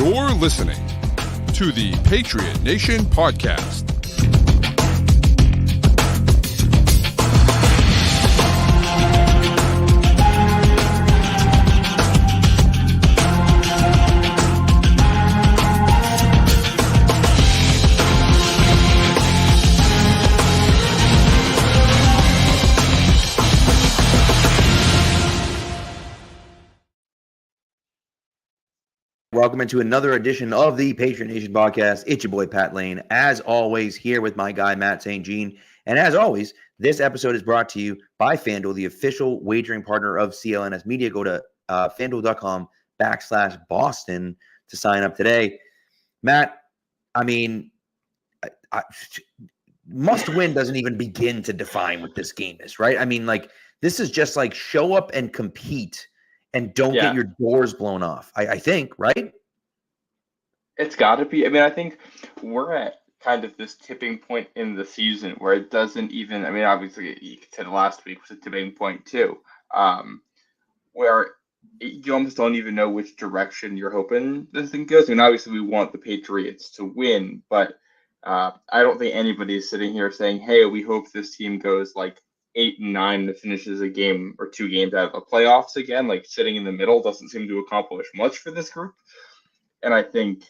You're listening to the Patriot Nation podcast. Welcome into another edition of the Patriot Nation podcast. It's your boy, Pat Lane. As always, here with my guy, Matt St. Jean. And as always, this episode is brought to you by FanDuel, the official wagering partner of CLNS Media. Go to FanDuel.com/Boston to sign up today. Matt, I mean, must win doesn't even begin to define what this game is, right? I mean, like, this is just like show up and compete and don't get your doors blown off, I think, right? It's got to be. I mean, I think we're at kind of this tipping point in the season where it doesn't even, I mean, obviously, you could say the last week was a tipping point too, where you almost don't even know which direction you're hoping this thing goes. I mean, obviously, we want the Patriots to win, but I don't think anybody is sitting here saying, hey, we hope this team goes like 8-9 and finishes a game or two games out of the playoffs again. Like, sitting in the middle doesn't seem to accomplish much for this group. And I think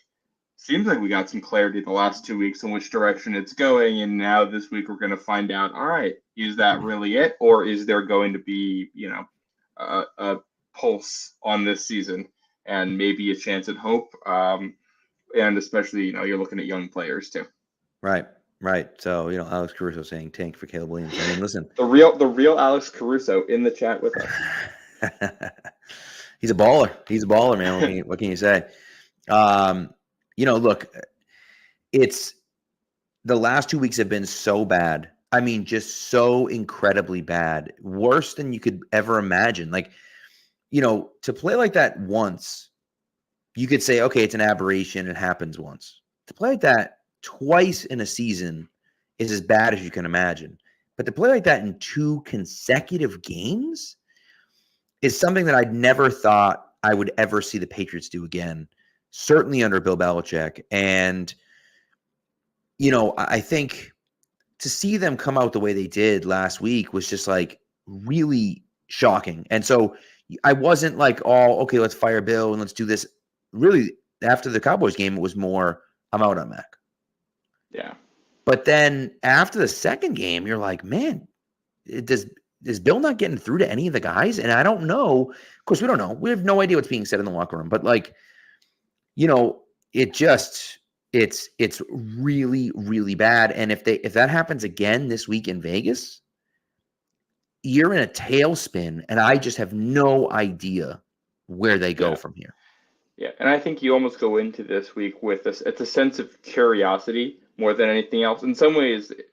seems like we got some clarity the last 2 weeks in which direction it's going. And now this week we're going to find out, all right, is that really it? Or is there going to be, a pulse on this season and maybe a chance at hope? And especially, you're looking at young players too. Right. So, Alex Caruso saying tank for Caleb Williams. I mean, listen. The real Alex Caruso in the chat with us. He's a baller, man. What can you say? Look, it's the last 2 weeks have been so bad. I mean, just so incredibly bad. Worse than you could ever imagine. Like, to play like that once, you could say, okay, it's an aberration. It happens once. To play like that twice in a season is as bad as you can imagine. But to play like that in 2 consecutive games is something that I'd never thought I would ever see the Patriots do again, certainly under Bill Belichick. And, I think to see them come out the way they did last week was just like really shocking. And so I wasn't like, oh, okay, let's fire Bill and let's do this. Really, after the Cowboys game, it was more, I'm out on Mac. Yeah. But then after the second game, you're like, man, is Bill not getting through to any of the guys? And I don't know. Of course, we don't know. We have no idea what's being said in the locker room. But like, it's really, really bad. And if that happens again this week in Vegas, you're in a tailspin, and I just have no idea where they go from here. Yeah, and I think you almost go into this week with this. It's a sense of curiosity more than anything else. In some ways, it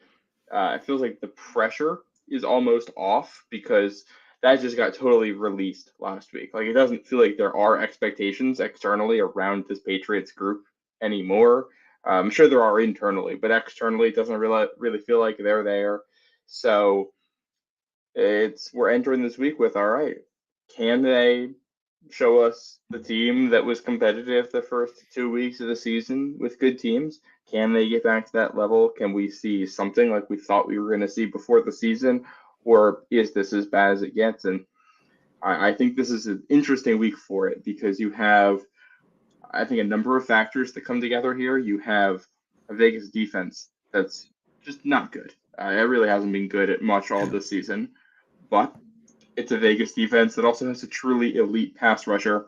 feels like the pressure is almost off because that just got totally released last week. Like, it doesn't feel like there are expectations externally around this Patriots group anymore. I'm sure there are internally, but externally, it doesn't really feel like they're there. So we're entering this week with, all right, can they show us the team that was competitive the first 2 weeks of the season with good teams? Can they get back to that level? Can we see something like we thought we were going to see before the season? Or is this as bad as it gets? And I think this is an interesting week for it because you have, I think, a number of factors that come together here. You have a Vegas defense that's just not good. It really hasn't been good at much all this season. But it's a Vegas defense that also has a truly elite pass rusher,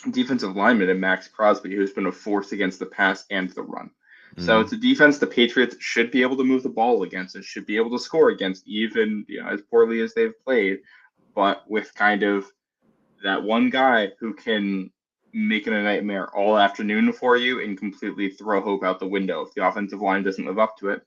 defensive lineman in Max Crosby, who's been a force against the pass and the run. So it's a defense the Patriots should be able to move the ball against and should be able to score against, even as poorly as they've played, but with kind of that one guy who can make it a nightmare all afternoon for you and completely throw hope out the window if the offensive line doesn't live up to it.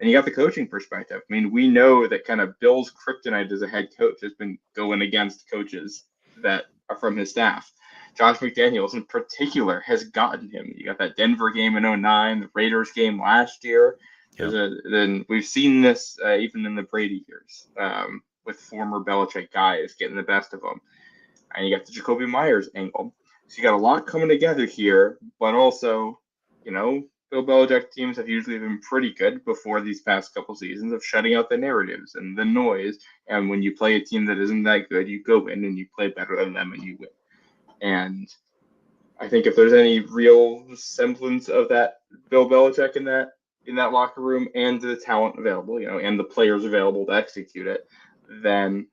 And you got the coaching perspective. I mean, we know that kind of Bill's kryptonite as a head coach has been going against coaches that are from his staff. Josh McDaniels in particular has gotten him. You got that Denver game in 2009, the Raiders game last year. Then we've seen this even in the Brady years with former Belichick guys getting the best of them. And you got the Jacoby Myers angle. So you got a lot coming together here, but also, Bill Belichick teams have usually been pretty good before these past couple seasons of shutting out the narratives and the noise. And when you play a team that isn't that good, you go in and you play better than them and you win. And I think if there's any real semblance of that Bill Belichick in that locker room and the talent available, and the players available to execute it, then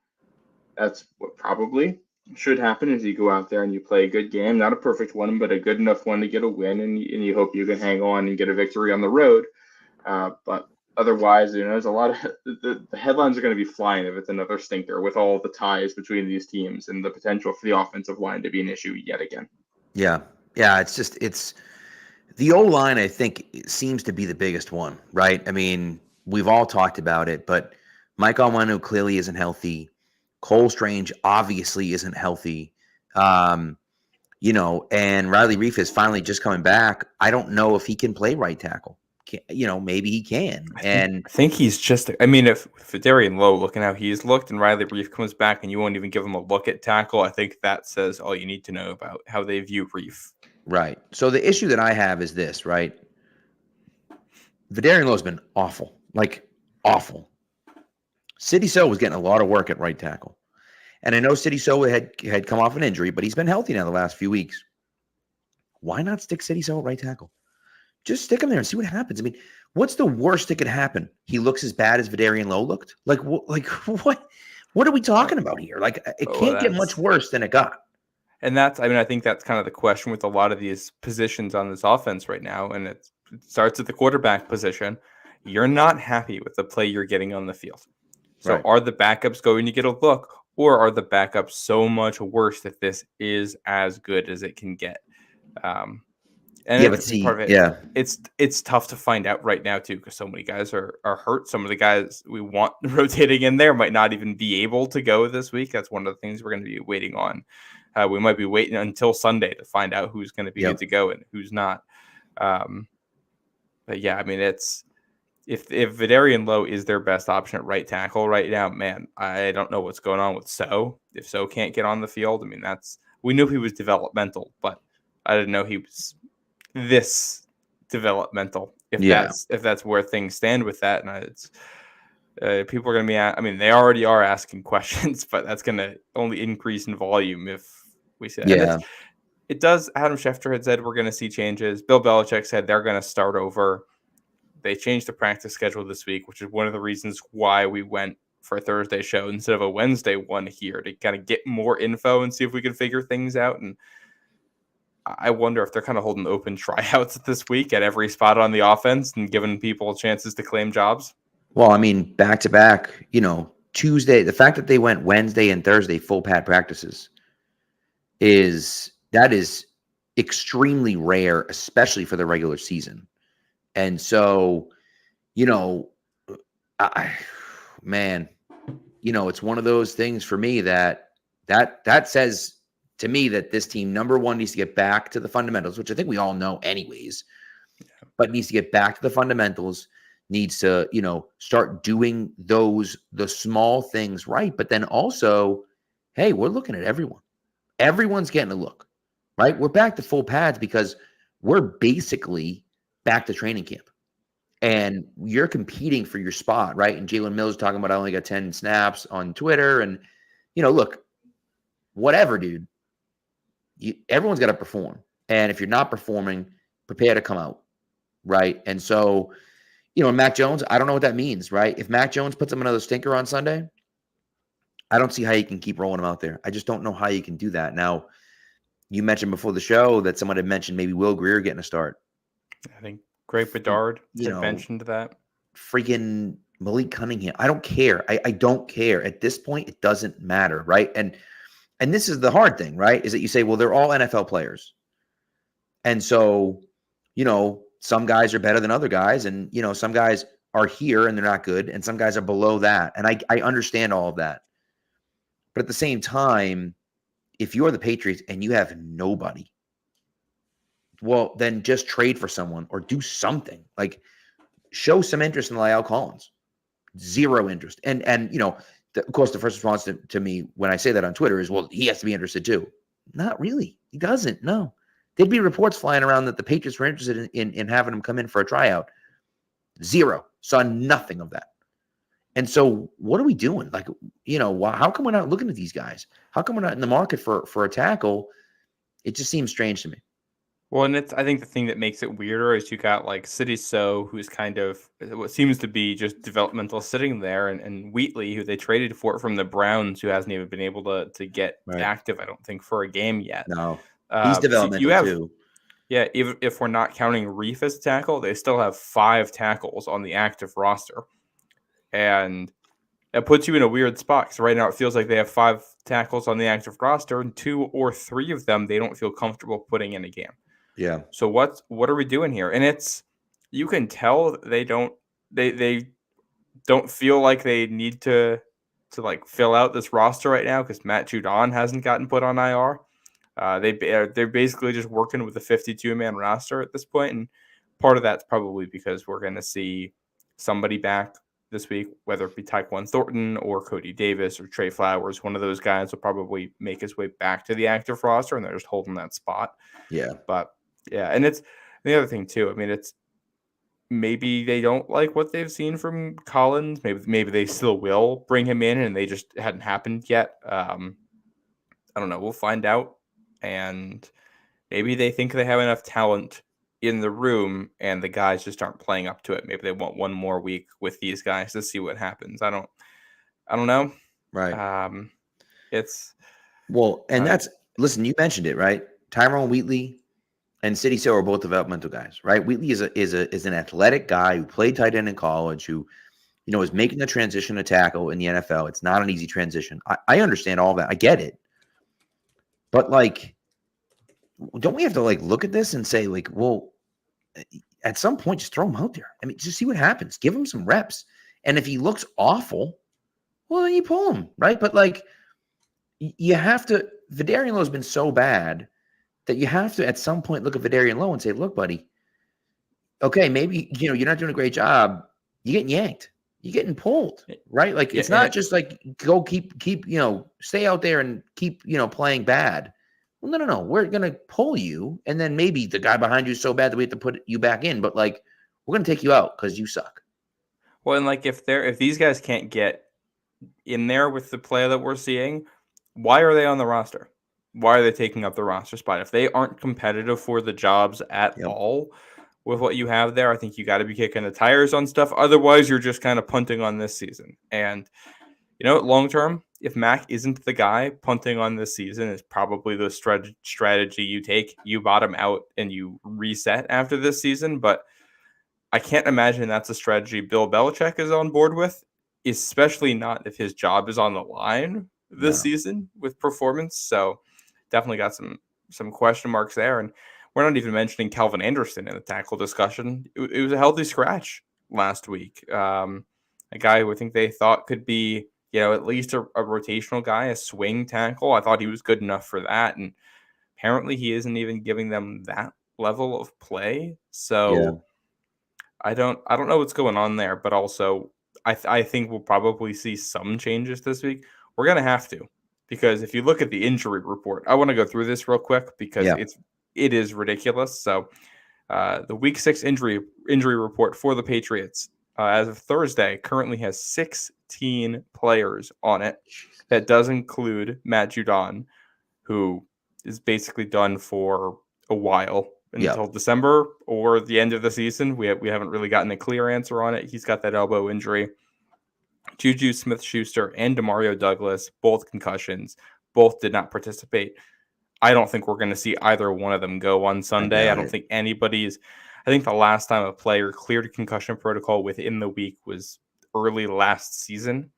that's what probably should happen is you go out there and you play a good game, not a perfect one, but a good enough one to get a win, and you hope you can hang on and get a victory on the road. But otherwise, there's a lot of the headlines are going to be flying if it's another stinker with all the ties between these teams and the potential for the offensive line to be an issue yet again. Yeah. It's the O-line, I think, seems to be the biggest one, right? I mean, we've all talked about it, but Mike Onwenu clearly isn't healthy. Cole Strange obviously isn't healthy. And Riley Reif is finally just coming back. I don't know if he can play right tackle. Maybe he can. I think he's just, if Darian Lowe, looking how he's looked, and Riley Reif comes back and you won't even give him a look at tackle, I think that says all you need to know about how they view Reif. Right. So the issue that I have is this, right? Darian Lowe's been awful. Like, awful. Sidney So was getting a lot of work at right tackle. And I know Sidney So had come off an injury, but he's been healthy now the last few weeks. Why not stick Sidney So at right tackle? Just stick him there and see what happens. I mean, what's the worst that could happen? He looks as bad as Darian Lowe looked? Like what? What are we talking about here? Like, it can't get much worse than it got. And I think that's kind of the question with a lot of these positions on this offense right now. And it starts at the quarterback position. You're not happy with the play you're getting on the field. So Are the backups going to get a look, or are the backups so much worse that this is as good as it can get? It's tough to find out right now too, because so many guys are hurt. Some of the guys we want rotating in there might not even be able to go this week. That's one of the things we're going to be waiting on. We might be waiting until Sunday to find out who's going to be good to go and who's not. But yeah, it's if Darian Lowe is their best option at right tackle right now, man, I don't know what's going on with So. If So can't get on the field, we knew he was developmental, but I didn't know he was this developmental. If that's where things stand with that, and it's people are going to be. They already are asking questions, but that's going to only increase in volume if we say. Yeah. It does. Adam Schefter had said we're going to see changes. Bill Belichick said they're going to start over. They changed the practice schedule this week, which is one of the reasons why we went for a Thursday show instead of a Wednesday one here, to kind of get more info and see if we can figure things out. And I wonder if they're kind of holding open tryouts this week at every spot on the offense and giving people chances to claim jobs. Well, back to back, Tuesday, the fact that they went Wednesday and Thursday full pad practices is extremely rare, especially for the regular season. And so, it's one of those things for me that says to me that this team, number one, needs to get back to the fundamentals, which I think we all know anyways, but needs to get back to the fundamentals, needs to, start doing the small things right. But then also, hey, we're looking at everyone. Everyone's getting a look, right? We're back to full pads because we're basically back to training camp. And you're competing for your spot, right? And Jalen Mills talking about I only got 10 snaps on Twitter. And, look, whatever, dude. Everyone's got to perform. And if you're not performing, prepare to come out, right? And so, Mac Jones, I don't know what that means, right? If Mac Jones puts him another stinker on Sunday, I don't see how you can keep rolling him out there. I just don't know how you can do that. Now, you mentioned before the show that someone had mentioned maybe Will Grier getting a start. I think Greg Bedard mentioned that. Freaking Malik Cunningham. I don't care. I don't care. At this point, it doesn't matter, right? And this is the hard thing, right? Is that you say, well, they're all NFL players. And so, some guys are better than other guys. And, some guys are here and they're not good. And some guys are below that. And I understand all of that. But at the same time, if you're the Patriots and you have nobody, well, then just trade for someone or do something. Like, show some interest in La'el Collins. Zero interest. And of course, the first response to me when I say that on Twitter is, well, he has to be interested too. Not really. He doesn't. No. There'd be reports flying around that the Patriots were interested in having him come in for a tryout. Zero. Saw nothing of that. And so what are we doing? Like, how come we're not looking at these guys? How come we're not in the market for a tackle? It just seems strange to me. Well, and I think the thing that makes it weirder is you got like City So, who's kind of what seems to be just developmental sitting there, and Wheatley, who they traded for from the Browns, who hasn't even been able to get active, I don't think, for a game yet. No, he's developmental too. Yeah, if we're not counting Reef as a tackle, they still have 5 tackles on the active roster. And that puts you in a weird spot because right now it feels like they have 5 tackles on the active roster, and 2 or 3 of them they don't feel comfortable putting in a game. Yeah. So what are we doing here? And you can tell they don't feel like they need to like fill out this roster right now because Matt Judon hasn't gotten put on IR. They're basically just working with a 52-man roster at this point, and part of that's probably because we're going to see somebody back this week, whether it be Tyquan Thornton or Cody Davis or Trey Flowers. One of those guys will probably make his way back to the active roster, and they're just holding that spot. Yeah. But yeah, and it's the other thing too. I mean, it's maybe they don't like what they've seen from Collins. Maybe they still will bring him in, and they just hadn't happened yet. I don't know. We'll find out. And maybe they think they have enough talent in the room and the guys just aren't playing up to it. Maybe they want one more week with these guys to see what happens. I don't know. Right. Listen, you mentioned it, right? Tyrone Wheatley and City So are both developmental guys, right? Wheatley is an athletic guy who played tight end in college, who, is making the transition to tackle in the NFL. It's not an easy transition. I understand all that. I get it. But like, don't we have to like look at this and say like, well, at some point, just throw him out there. I mean, just see what happens. Give him some reps. And if he looks awful, well, then you pull him, right? But like, you have to, Vidarian Lowe has been so bad that you have to at some point look at Vidarian Lowe and say, look, buddy, okay, maybe, you're not doing a great job. You're getting yanked. You're getting pulled, right? Like, it's not just like, go keep, stay out there and keep, playing bad. Well, no. We're going to pull you. And then maybe the guy behind you is so bad that we have to put you back in. But like, we're going to take you out because you suck. Well, and like, if these guys can't get in there with the play that we're seeing, why are they on the roster? Why are they taking up the roster spot? If they aren't competitive for the jobs at all with what you have there, I think you got to be kicking the tires on stuff. Otherwise, you're just kind of punting on this season. And, long term, if Mac isn't the guy, punting on this season is probably the strategy you take. You bottom out and you reset after this season. But I can't imagine that's a strategy Bill Belichick is on board with, especially not if his job is on the line this season with performance. So definitely got some question marks there. And we're not even mentioning Calvin Anderson in the tackle discussion. It was a healthy scratch last week. A guy who I think they thought could be, at least a rotational guy, a swing tackle. I thought he was good enough for that. And apparently he isn't even giving them that level of play. So I don't know what's going on there, but also I think we'll probably see some changes this week. We're going to have to, because if you look at the injury report, I want to go through this real quick because it is ridiculous. So the week 6 injury report for the Patriots as of Thursday currently has 16 players on it. That does include Matt Judon, who is basically done for a while until December or the end of the season. We haven't really gotten a clear answer on it. He's got that elbow injury. Juju Smith-Schuster and Demario Douglas, both concussions, both did not participate. I don't think we're going to see either one of them go on Sunday. I don't think anybody's. I think the last time a player cleared a concussion protocol within the week was early last season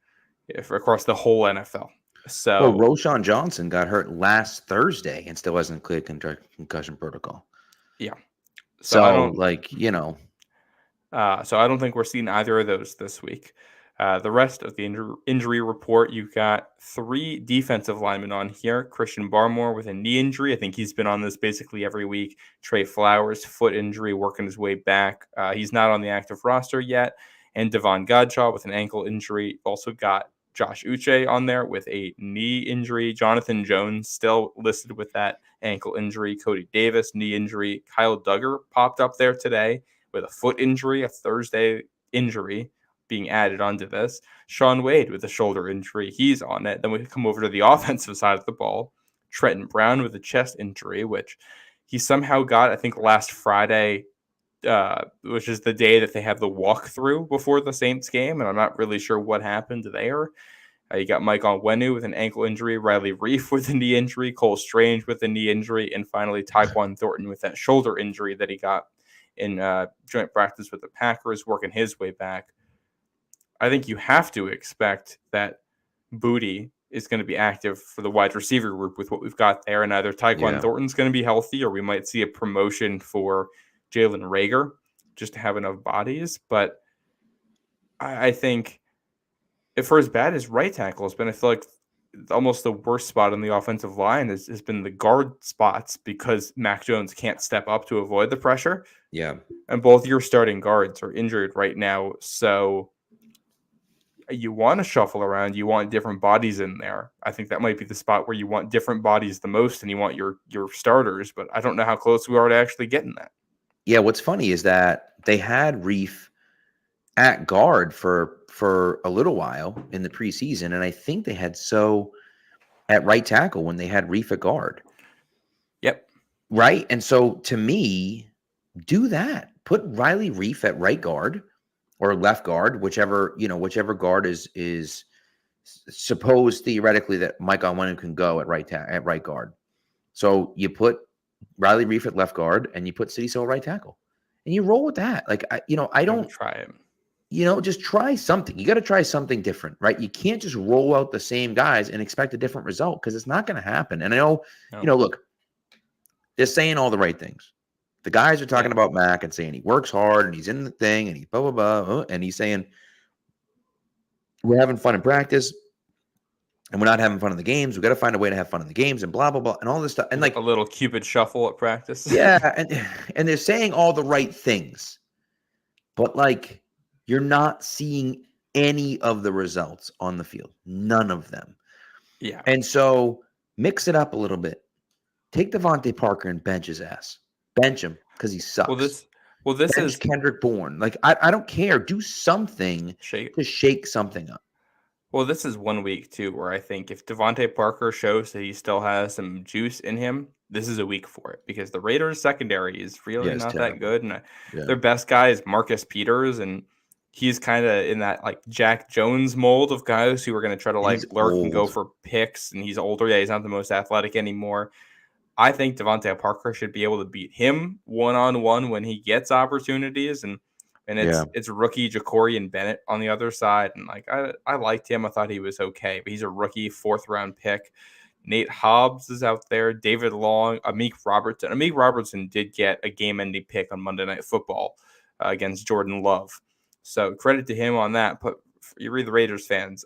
across the whole NFL. So Roshan Johnson got hurt last Thursday and still hasn't cleared concussion protocol. Yeah. So I don't think we're seeing either of those this week. The rest of the injury report, you've got 3 defensive linemen on here. Christian Barmore with a knee injury. I think he's been on this basically every week. Trey Flowers, foot injury, working his way back. He's not on the active roster yet. And Devon Godshaw with an ankle injury. Also got Josh Uche on there with a knee injury. Jonathan Jones still listed with that ankle injury. Cody Davis, knee injury. Kyle Duggar popped up there today with a foot injury, a Thursday injury being added onto this. Sean Wade with a shoulder injury. He's on it. Then we come over to the offensive side of the ball. Trenton Brown with a chest injury, which he somehow got, I think, last Friday, which is the day that they have the walkthrough before the Saints game, and I'm not really sure what happened there. You got Mike Onwenu with an ankle injury, Riley Reif with a knee injury, Cole Strange with a knee injury, and finally Tyquan Thornton with that shoulder injury that he got in joint practice with the Packers, working his way back. I think you have to expect that Booty is going to be active for the wide receiver group with what we've got there, and either Tyquan Thornton's going to be healthy, or we might see a promotion for Jalen Reagor just to have enough bodies. But I think for as bad as right tackle has been, I feel like almost the worst spot on the offensive line has been the guard spots, because Mac Jones can't step up to avoid the pressure. Yeah. And both your starting guards are injured right now. So you want to shuffle around. You want different bodies in there. I think that might be the spot where you want different bodies the most, and you want your starters. But I don't know how close we are to actually getting that. Yeah, what's funny is that they had Reif at guard for a little while in the preseason, and I think they had So at right tackle when they had Reif at guard. Yep. Right? And so to me, do that. Put Riley Reif at right guard or left guard, whichever guard is supposed theoretically that Mike Onwenu can go at right guard. So you put Riley Reif at left guard and you put Sidy Sow at right tackle, and you roll with that. Like, I don't try it. Just try something. You got to try something different, right? You can't just roll out the same guys and expect a different result, because it's not going to happen. And I know, look, they're saying all the right things. The guys are talking about Mac and saying he works hard and he's in the thing and he's blah, blah, blah. And he's saying we're having fun in practice and we're not having fun in the games. We got to find a way to have fun in the games and blah, blah, blah, and all this stuff. And like a little Cupid shuffle at practice. Yeah. And they're saying all the right things, but like, you're not seeing any of the results on the field. None of them. Yeah. And so mix it up a little bit. Take Devontae Parker and bench his ass. Bench him because he sucks. This bench is Kendrick Bourne. Like, I don't care. Do something to shake something up. Well, this is 1 week too, where I think if Devontae Parker shows that he still has some juice in him, this is a week for it, because the Raiders secondary is really not that good. And their best guy is Marcus Peters, and he's kind of in that like Jack Jones mold of guys who are going to try to like lurk and go for picks. And he's older. Yeah, he's not the most athletic anymore. I think Devontae Parker should be able to beat him one-on-one when he gets opportunities. And it's rookie Ja'Cory Bennett on the other side. And like, I liked him. I thought he was okay, but he's a rookie 4th round pick. Nate Hobbs is out there. David Long, Amik Robertson. Amik Robertson did get a game-ending pick on Monday Night Football against Jordan Love. So credit to him on that. But you read the Raiders fans,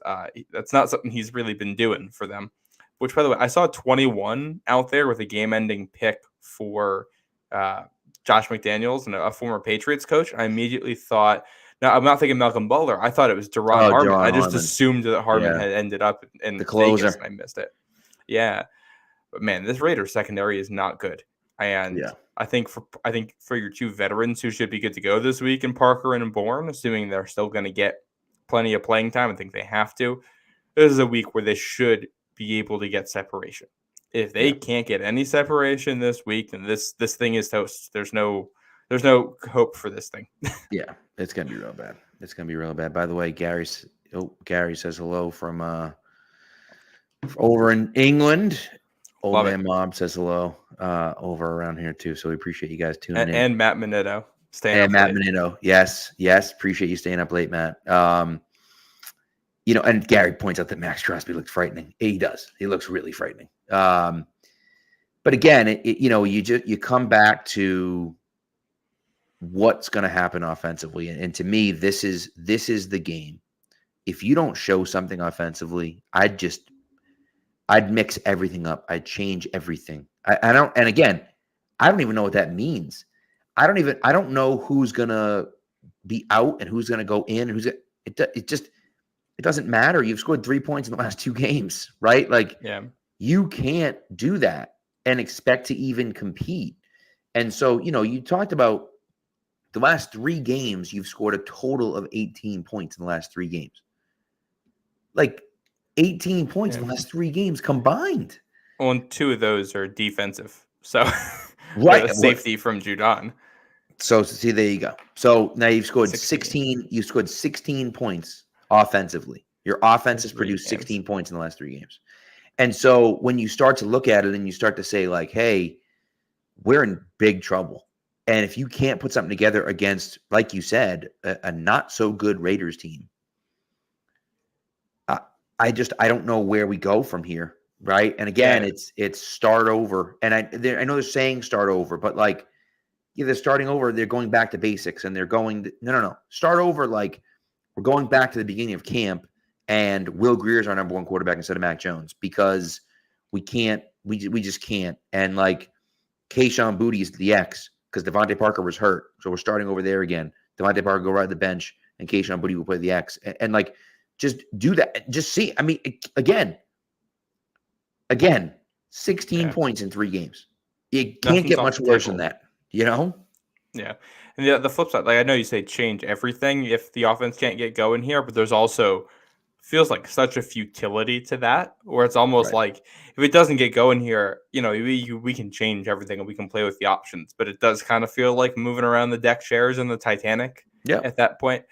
that's not something he's really been doing for them. Which, by the way, I saw 21 out there with a game-ending pick for Josh McDaniels and a former Patriots coach. I immediately thought, now I'm not thinking Malcolm Butler. I thought it was Daron Harmon. I just assumed that Harmon had ended up in the closer, Vegas, and I missed it. Yeah, but man, this Raiders secondary is not good. And I think for your 2 veterans who should be good to go this week in Parker and Bourne, assuming they're still going to get plenty of playing time, I think they have to. This is a week where they should be able to get separation. If they can't get any separation this week, then this thing is toast. There's no hope for this thing. Yeah, it's gonna be real bad. It's gonna be real bad. By the way, Gary says hello from over in England. Old Man Mob says hello over around here too. So we appreciate you guys tuning in. And Matt Minetto staying up Matt late. Minetto. Yes. Appreciate you staying up late, Matt. And Gary points out that Max Crosby looks frightening. He does. He looks really frightening. But again, you come back to what's going to happen offensively. And to me, this is the game. If you don't show something offensively, I'd mix everything up. I'd change everything. I don't even know what that means. I don't know who's going to be out and who's going to go in. it doesn't matter. You've scored 3 points in the last 2 games, right? Like, Yeah. you can't do that and expect to even compete. And so, you talked about the last 3 games, you've scored a total of 18 points in the last 3 games. Like 18 points in the last 3 games combined. Well, and 2 of those are defensive. So, Right. the safety from Judon. So, see, there you go. So now you've scored 16. You scored 16 points offensively. Your offense has produced 3 games. 16 points in the last 3 games. And so when you start to look at it and you start to say, like, hey, we're in big trouble. And if you can't put something together against, like you said, a not so good Raiders team, I don't know where we go from here, right? And again, it's start over. And I know they're saying start over, but like, they're starting over. They're going back to basics, and they're going no. Start over. Like, we're going back to the beginning of camp, and Will Grier's our number 1 quarterback instead of Mac Jones, because we can't. We just can't. And like, Kayshon Boutte is the X because Devontae Parker was hurt, so we're starting over there again. Devontae Parker go right at the bench, and Kayshon Boutte will play the X. And like, just do that. Just see. I mean, again, 16 points in 3 games. It can't get much worse than that. Yeah. And the flip side, like, I know you say change everything if the offense can't get going here, but there's also feels like such a futility to that, where it's almost like if it doesn't get going here, we can change everything and we can play with the options, but it does kind of feel like moving around the deck chairs in the Titanic at that point.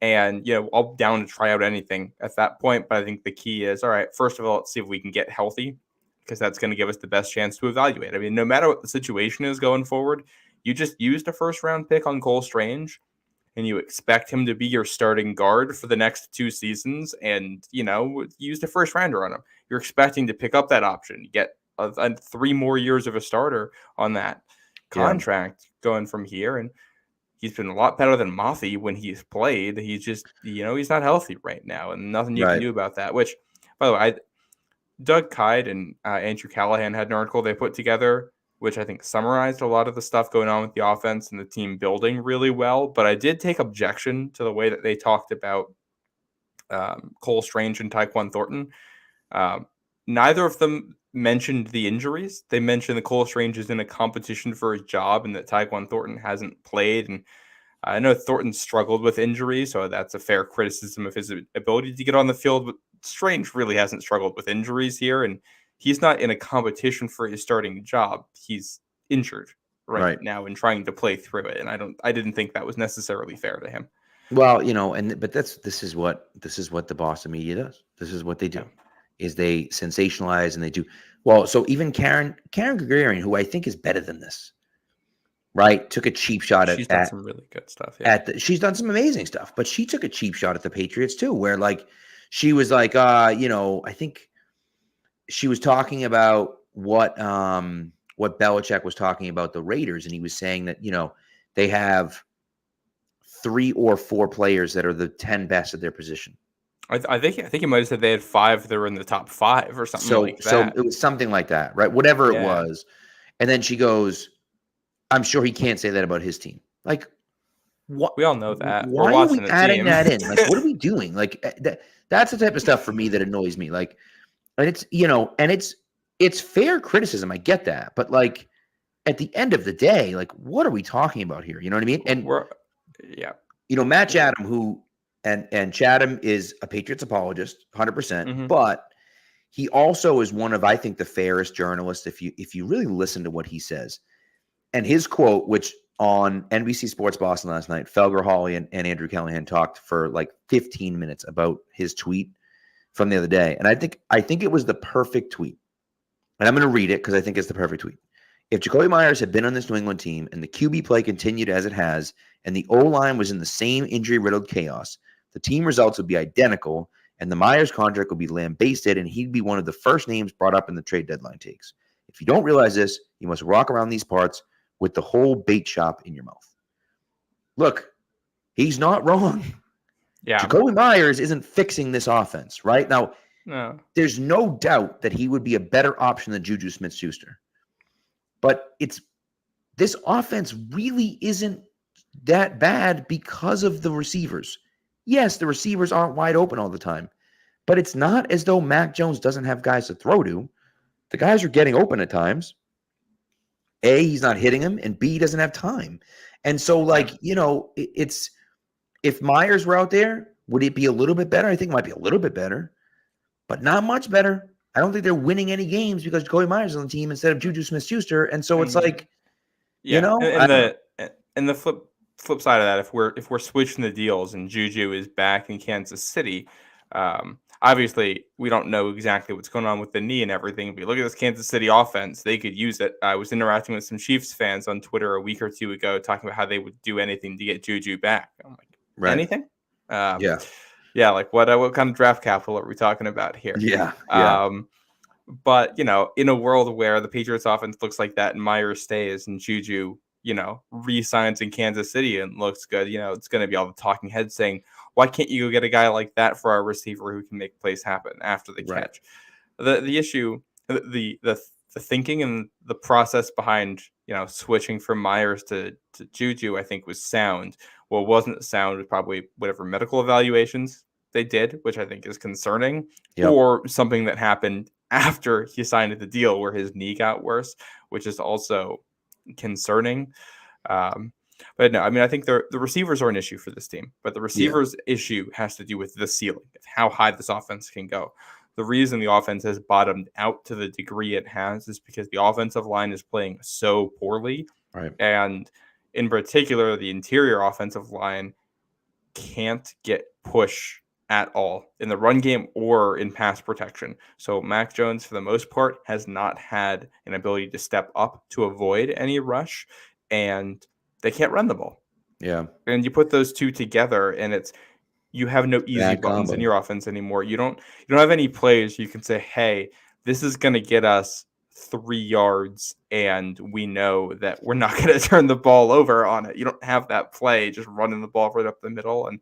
And, I'll down to try out anything at that point. But I think the key is, all right, first of all, let's see if we can get healthy, because that's going to give us the best chance to evaluate. I mean, no matter what the situation is going forward, you just used a first-round pick on Cole Strange, and you expect him to be your starting guard for the next 2 seasons, and, used a first-rounder on him. You're expecting to pick up that option, get 3 more years of a starter on that contract going from here, and he's been a lot better than Mothie when he's played. He's just, he's not healthy right now, and nothing you can do about that, which, by the way, Doug Kyde and Andrew Callahan had an article they put together, which I think summarized a lot of the stuff going on with the offense and the team building really well. But I did take objection to the way that they talked about Cole Strange and Tyquan Thornton. Neither of them mentioned the injuries. They mentioned that Cole Strange is in a competition for his job and that Tyquan Thornton hasn't played. And I know Thornton struggled with injuries, so that's a fair criticism of his ability to get on the field. But Strange really hasn't struggled with injuries here, and he's not in a competition for his starting job. He's injured right now and trying to play through it. And I didn't think that was necessarily fair to him. Well, but this is what the Boston media does. This is what they do, is they sensationalize and they do well. So even Karen Gregorian, who I think is better than this, right, took a cheap shot at. She's done some really good stuff. She's done some amazing stuff, but she took a cheap shot at the Patriots too, where like she was like, I think she was talking about what Belichick was talking about the Raiders, and he was saying that they have 3 or 4 players that are the 10 best at their position. I think he might have said they had 5 that were in the top 5 or something like that. So it was something like that, right? Whatever it was. And then she goes, I'm sure he can't say that about his team. Like, what? We all know that. Why are we adding that in? Like, what are we doing? Like, that's the type of stuff for me that annoys me. Like, and it's fair criticism. I get that. But like, at the end of the day, like, what are we talking about here? You know what I mean? And Matt Chatham, who and Chatham is a Patriots apologist, 100%, but he also is one of, I think, the fairest journalists if you really listen to what he says. And his quote, which on NBC Sports Boston last night, Felger Hawley and Andrew Callahan talked for like 15 minutes about his tweet from the other day. And I think it was the perfect tweet. And I'm going to read it because I think it's the perfect tweet. If Jacoby Myers had been on this New England team and the QB play continued as it has, and the O-line was in the same injury-riddled chaos, the team results would be identical, and the Myers contract would be lambasted, and he'd be one of the first names brought up in the trade deadline takes. If you don't realize this, you must walk around these parts with the whole bait shop in your mouth. Look, he's not wrong. Yeah. Jacoby Myers isn't fixing this offense, right? Now, there's no doubt that he would be a better option than Juju Smith-Schuster. But this offense really isn't that bad because of the receivers. Yes, the receivers aren't wide open all the time, but it's not as though Mac Jones doesn't have guys to throw to. The guys are getting open at times. A, he's not hitting them, and B, he doesn't have time. And so, like, it's if Myers were out there, would it be a little bit better? I think it might be a little bit better, but not much better. I don't think they're winning any games because Jacoby Myers is on the team instead of Juju Smith-Schuster. And so it's like, and the flip side of that, if we're switching the deals and Juju is back in Kansas City, obviously we don't know exactly what's going on with the knee and everything. But look at this Kansas City offense; they could use it. I was interacting with some Chiefs fans on Twitter a week or two ago, talking about how they would do anything to get Juju back. I'm like, anything? Yeah. Like what kind of draft capital are we talking about here? Yeah. But in a world where the Patriots offense looks like that and Myers stays and Juju, re-signs in Kansas City and looks good, it's going to be all the talking heads saying, why can't you go get a guy like that for our receiver who can make plays happen after the catch? The issue, the thinking and the process behind, switching from Myers to Juju, I think was sound. What wasn't sound was probably whatever medical evaluations they did, which I think is concerning, or something that happened after he signed the deal where his knee got worse, which is also concerning. But no, I mean, I think the receivers are an issue for this team, but the receivers issue has to do with the ceiling of how high this offense can go. The reason the offense has bottomed out to the degree it has is because the offensive line is playing so poorly. Right. And in particular, the interior offensive line can't get push at all in the run game or in pass protection. So Mac Jones, for the most part, has not had an ability to step up to avoid any rush, and they can't run the ball. Yeah. And you put those two together, and you have no easy Bad buttons combo. in your offense anymore. You don't have any plays you can say, hey, this is going to get us 3 yards, and we know that we're not going to turn the ball over on it. You don't have that play, just running the ball right up the middle. And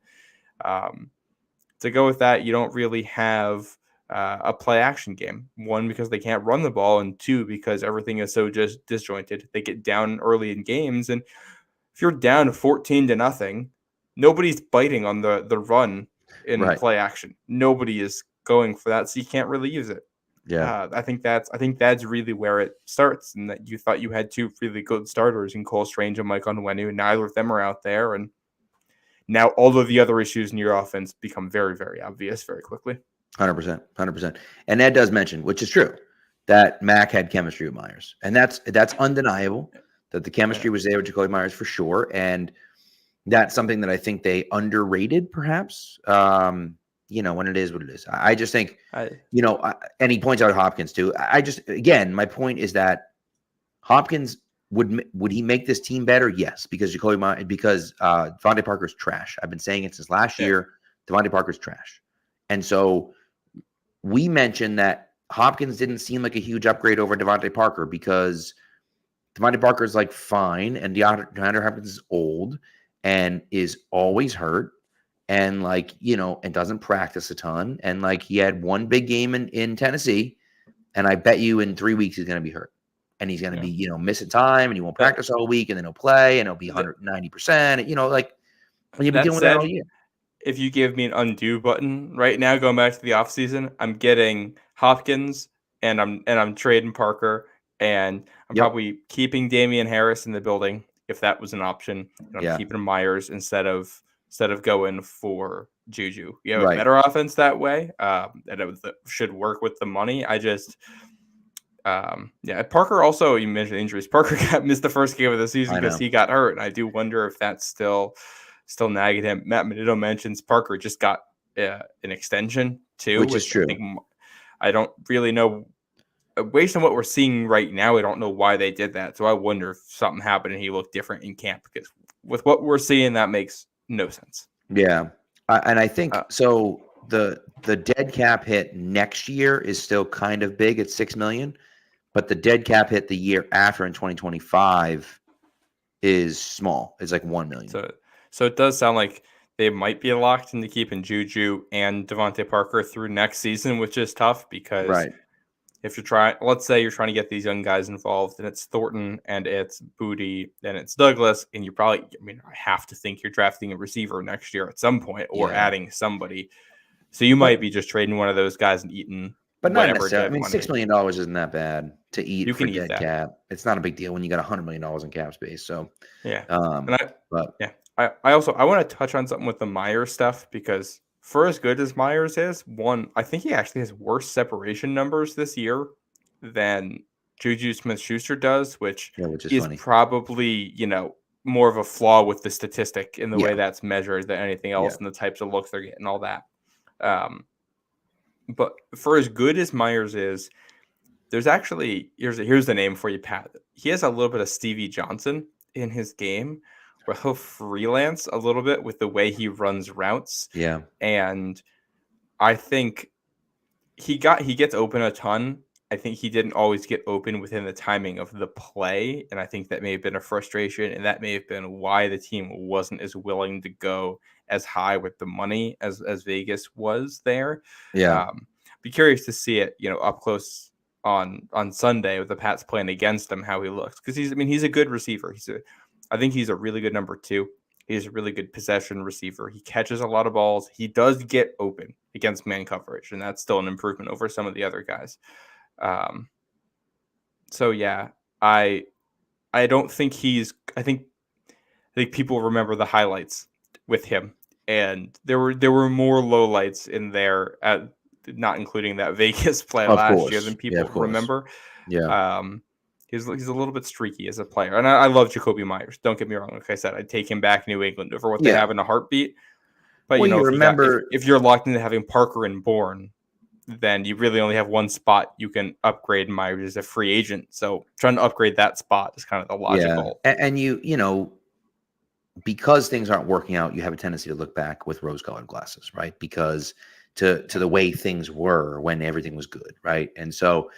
to go with that, you don't really have a play action game. 1, because they can't run the ball, and 2, because everything is so just disjointed. They get down early in games, and if you're down 14-0, nobody's biting on the run in play action. Nobody is going for that, so you can't really use it. Yeah. I think that's really where it starts, and that you thought you had 2 really good starters in Cole Strange and Mike Onwenu, and neither of them are out there, and now all of the other issues in your offense become very, very obvious very quickly. 100%. And Ed does mention, which is true, that Mac had chemistry with Myers. And that's undeniable, that the chemistry was there with Jacoby Myers for sure. And that's something that I think they underrated, perhaps, when it is what it is. I just think, and he points out Hopkins too. Again, my point is that Hopkins, would he make this team better? Yes, because Devontae Parker's trash. I've been saying it since last year. Devontae Parker's trash. And so we mentioned that Hopkins didn't seem like a huge upgrade over Devontae Parker because Devontae Parker is like fine, and DeAndre Hopkins is old and is always hurt and and doesn't practice a ton. And he had one big game in Tennessee, and I bet you in 3 weeks he's going to be hurt. And he's going to be, missing time, and he won't practice all week, and then he'll play, and he'll be 190%. And you've been dealing with that all year. If you give me an undo button right now, going back to the offseason, I'm getting Hopkins, and I'm trading Parker, and I'm probably keeping Damian Harris in the building if that was an option. And I'm keeping Myers instead of going for Juju. You have a better offense that way, and it should work with the money. Parker also, you mentioned injuries. Parker missed the first game of the season because he got hurt. And I do wonder if that's still nagging him. Matt Menino mentions Parker just got an extension too, which is true. I don't really know. Based on what we're seeing right now, I don't know why they did that. So I wonder if something happened and he looked different in camp, because with what we're seeing, that makes no sense. Yeah, and I think so. The dead cap hit next year is still kind of big at $6 million. But the dead cap hit the year after in 2025 is small. It's like $1 million. So it does sound like they might be locked into keeping Juju and Devontae Parker through next season, which is tough because if let's say you're trying to get these young guys involved, and it's Thornton and it's Booty and it's Douglas, and you probably, I have to think you're drafting a receiver next year at some point or adding somebody. So you might be just trading one of those guys and eating. But not necessarily. I mean, $6 million isn't that bad to eat. You for can eat dead that. cap. It's not a big deal when you got $100 million in cap space. So yeah. I want to touch on something with the Myers stuff, because for as good as Myers is, I think he actually has worse separation numbers this year than Juju Smith-Schuster does, which is funny. Probably, more of a flaw with the statistic in the way that's measured than anything else, and the types of looks they're getting, all that. But for as good as Myers is, there's actually here's the name for you, Pat. He has a little bit of Stevie Johnson in his game, where he'll freelance a little bit with the way he runs routes. Yeah, and I think he gets open a ton. I think he didn't always get open within the timing of the play, and I think that may have been a frustration, and that may have been why the team wasn't as willing to go as high with the money as Vegas was there. Yeah. Be curious to see it, up close on Sunday with the Pats playing against him, how he looks, because he's a good receiver. I think he's a really good number 2. He's a really good possession receiver. He catches a lot of balls. He does get open against man coverage, and that's still an improvement over some of the other guys. So yeah, I don't think I think people remember the highlights with him, and there were more lowlights in there, not including that Vegas play last year, than people remember. Yeah. He's a little bit streaky as a player, and I love Jacoby Myers. Don't get me wrong. Like I said, I'd take him back New England over what they have in a heartbeat. But if you're locked into having Parker and Bourne, then you really only have one spot you can upgrade. Myers as a free agent, so trying to upgrade that spot is kind of the logical. Yeah. And because things aren't working out, you have a tendency to look back with rose-colored glasses, right? Because to the way things were when everything was good, right? And so,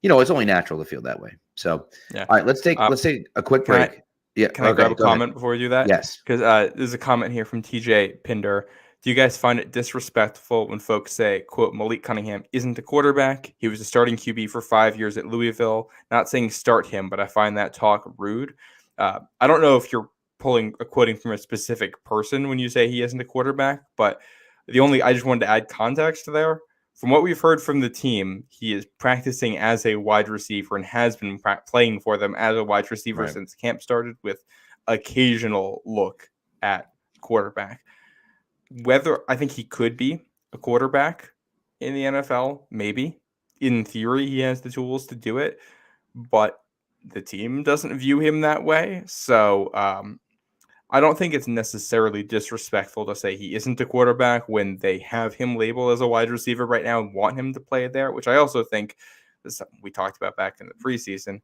it's only natural to feel that way. So, all right, let's take a quick break. Can I grab a comment before we do that? Yes. Because there's a comment here from TJ Pinder. Do you guys find it disrespectful when folks say, quote, Malik Cunningham isn't a quarterback? He was a starting QB for 5 years at Louisville. Not saying start him, but I find that talk rude. I don't know if you're quoting from a specific person when you say he isn't a quarterback, but I just wanted to add context there. From what we've heard from the team, he is practicing as a wide receiver and has been playing for them as a wide receiver since camp started, with occasional look at quarterback. Whether I think he could be a quarterback in the NFL, maybe. In theory, he has the tools to do it, but the team doesn't view him that way. So I don't think it's necessarily disrespectful to say he isn't a quarterback when they have him labeled as a wide receiver right now and want him to play there, which I also think is something we talked about back in the preseason.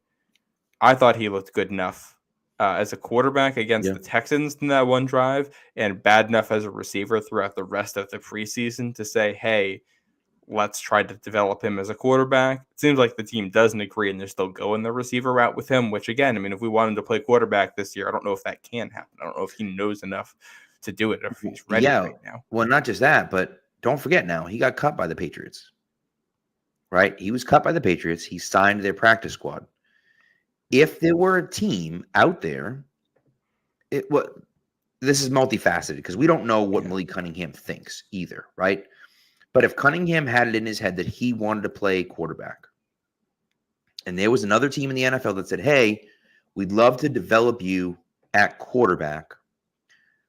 I thought he looked good enough as a quarterback against the Texans in that one drive, and bad enough as a receiver throughout the rest of the preseason to say, hey, let's try to develop him as a quarterback. It seems like the team doesn't agree, and they're still going the receiver route with him, which, again, if we want him to play quarterback this year, I don't know if that can happen. I don't know if he knows enough to do it, or if he's ready right now. Well, not just that, but don't forget now, he got cut by the Patriots, right? He was cut by the Patriots. He signed their practice squad. If there were a team out there, this is multifaceted because we don't know what Malik Cunningham thinks either, right? But if Cunningham had it in his head that he wanted to play quarterback, and there was another team in the NFL that said, hey, we'd love to develop you at quarterback,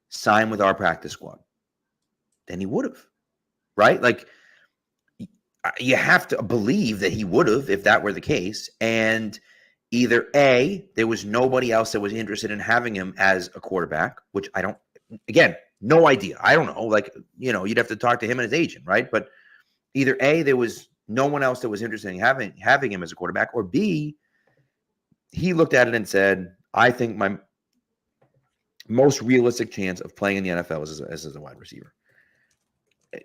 sign with our practice squad, then he would have, right? Like, you have to believe that he would have if that were the case. And either A, there was nobody else that was interested in having him as a quarterback, which again, no idea. I don't know. Like, you'd have to talk to him and his agent, right? But either A, there was no one else that was interested in having him as a quarterback, or B, he looked at it and said, I think my most realistic chance of playing in the NFL is as a wide receiver.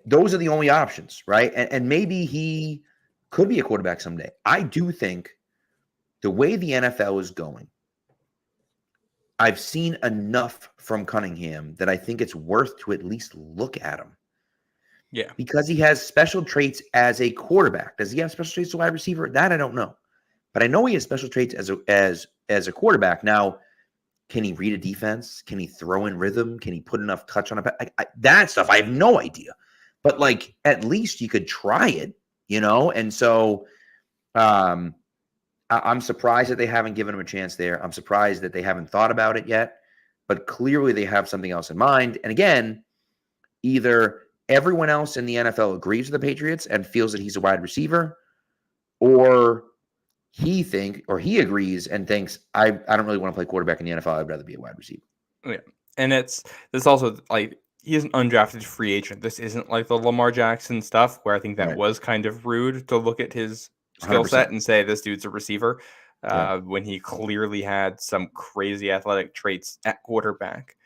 Those are the only options, right? And maybe he could be a quarterback someday. I do think the way the NFL is going, I've seen enough from Cunningham that I think it's worth to at least look at him. Yeah. Because he has special traits as a quarterback. Does he have special traits as a wide receiver? That I don't know. But I know he has special traits as a quarterback. Now, can he read a defense? Can he throw in rhythm? Can he put enough touch on that stuff? I have no idea. But like, at least you could try it, And so, I'm surprised that they haven't given him a chance there. I'm surprised that they haven't thought about it yet. But clearly, they have something else in mind. And again, either everyone else in the NFL agrees with the Patriots and feels that he's a wide receiver, or he agrees and thinks, I don't really want to play quarterback in the NFL. I'd rather be a wide receiver. Yeah. And this also, like, he is an undrafted free agent. This isn't like the Lamar Jackson stuff where I think that was kind of rude to look at his skill set and say this dude's a receiver when he clearly had some crazy athletic traits at quarterback.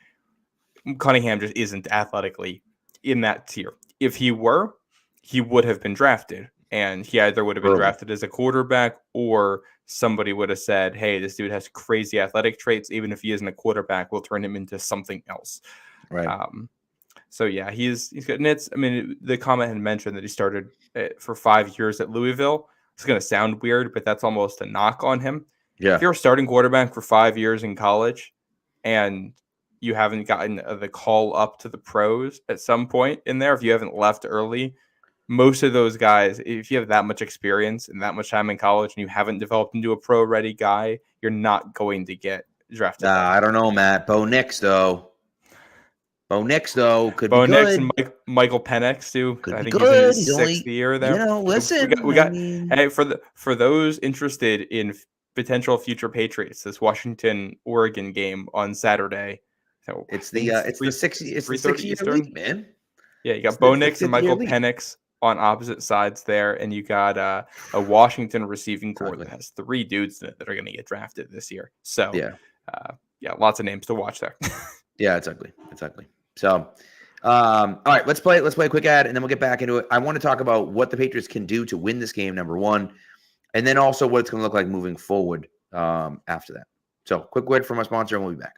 Cunningham just isn't athletically in that tier. If he were, he would have been drafted, and he either would have been drafted as a quarterback or somebody would have said, hey, this dude has crazy athletic traits. Even if he isn't a quarterback, we'll turn him into something else. Right. So yeah, he's good. And the comment had mentioned that he started for 5 years at Louisville. It's going to sound weird, but that's almost a knock on him. Yeah. If you're a starting quarterback for 5 years in college and you haven't gotten the call up to the pros at some point in there, if you haven't left early, most of those guys, if you have that much experience and that much time in college and you haven't developed into a pro-ready guy, you're not going to get drafted. I don't know, Matt. Bo Nix, though. Could be good. Bo Nix and Michael Penix, too. Could I be think good. he's in his sixth year there. Listen. We got hey, for those interested in potential future Patriots, this Washington-Oregon game on Saturday. So it's the 6-year league, man. Yeah, you got Bo Nix and Michael Penix on opposite sides there, and you got a Washington receiving core that has 3 dudes that are going to get drafted this year. So yeah, lots of names to watch there. Yeah, it's ugly. So, all right, let's play a quick ad, and then we'll get back into it. I want to talk about what the Patriots can do to win this game, number one, and then also what it's going to look like moving forward after that. So, quick word from our sponsor, and we'll be back.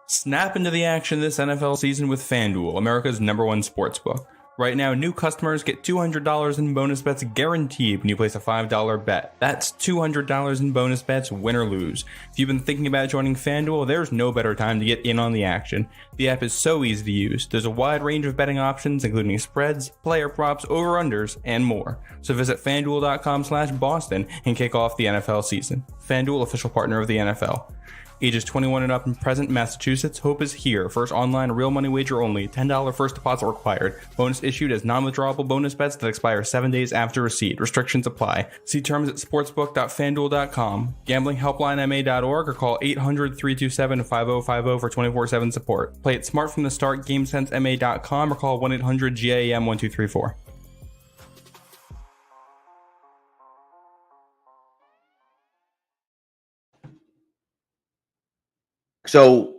Snap into the action this NFL season with FanDuel, America's #1 sportsbook. Right now, new customers get $200 in bonus bets guaranteed when you place a $5 bet. That's $200 in bonus bets, win or lose. If you've been thinking about joining FanDuel, there's no better time to get in on the action. The app is so easy to use. There's a wide range of betting options, including spreads, player props, over-unders, and more. So visit FanDuel.com/Boston and kick off the NFL season. FanDuel, official partner of the NFL. Ages 21 and up and present, Massachusetts. Hope is here. First online real money wager only. $10 first deposit required. Bonus issued as non-withdrawable bonus bets that expire 7 days after receipt. Restrictions apply. See terms at sportsbook.fanduel.com. GamblingHelplineMA.org or call 800-327-5050 for 24/7 support. Play it smart from the start. GameSenseMA.com or call 1-800-GAM-1234. So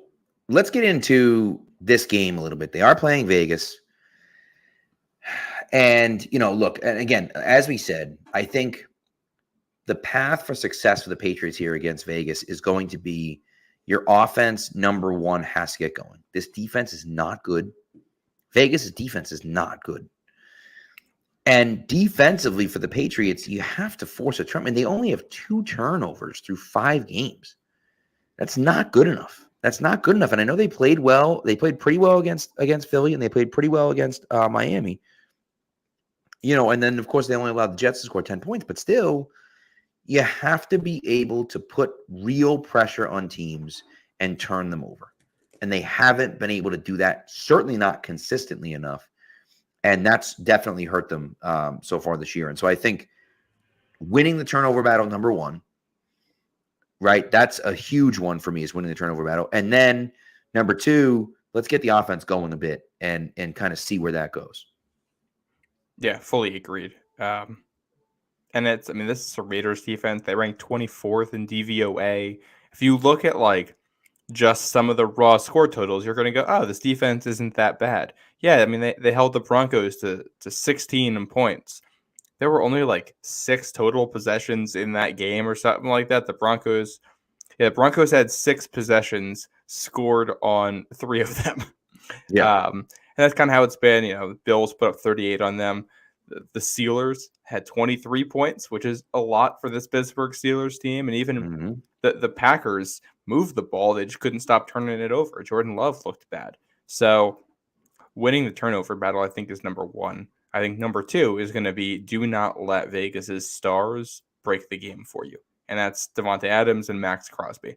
let's get into this game a little bit. They are playing Vegas. And, look, and again, as we said, I think the path for success for the Patriots here against Vegas is going to be your offense, number one, has to get going. This defense is not good. Vegas' defense is not good. And defensively for the Patriots, you have to force a turnover. And they only have 2 turnovers through 5 games. That's not good enough. And I know they played well. They played pretty well against Philly, and they played pretty well against Miami. And then, of course, they only allowed the Jets to score 10 points. But still, you have to be able to put real pressure on teams and turn them over. And they haven't been able to do that, certainly not consistently enough. And that's definitely hurt them so far this year. And so I think winning the turnover battle, number one, right? That's a huge one for me, is winning the turnover battle. And then number 2, let's get the offense going a bit and kind of see where that goes. Yeah, fully agreed. And this is a Raiders defense. They rank 24th in DVOA. If you look at just some of the raw score totals, you're going to go, oh, this defense isn't that bad. Yeah, they held the Broncos to 16 points. There were only 6 total possessions in that game or something like that. The Broncos had 6 possessions, scored on 3 of them. Yeah. And that's kind of how it's been. The Bills put up 38 on them. The Steelers had 23 points, which is a lot for this Pittsburgh Steelers team. And even the Packers moved the ball. They just couldn't stop turning it over. Jordan Love looked bad. So winning the turnover battle, I think, is number one. I think number two is going to be do not let Vegas's stars break the game for you. And that's Devontae Adams and Max Crosby.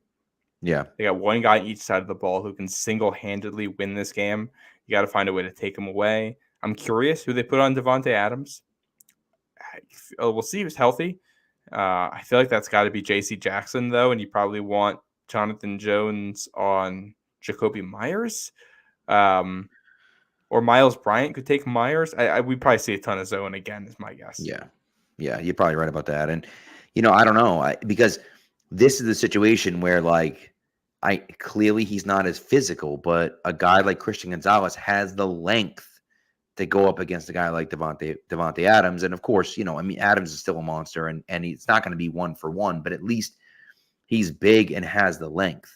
Yeah. They got one guy on each side of the ball who can single-handedly win this game. You got to find a way to take him away. I'm curious who they put on Devontae Adams. We'll see if he's healthy. I feel like that's got to be J.C. Jackson, though, and you probably want Jonathan Jones on Jacoby Myers. Or Miles Bryant could take Myers. We'd probably see a ton of zone again, is my guess. Yeah, you're probably right about that. And, I don't know, because this is the situation where, clearly he's not as physical, but a guy like Christian Gonzalez has the length to go up against a guy like Devontae Adams. And, of course, Adams is still a monster, and it's not going to be 1-for-1, but at least he's big and has the length.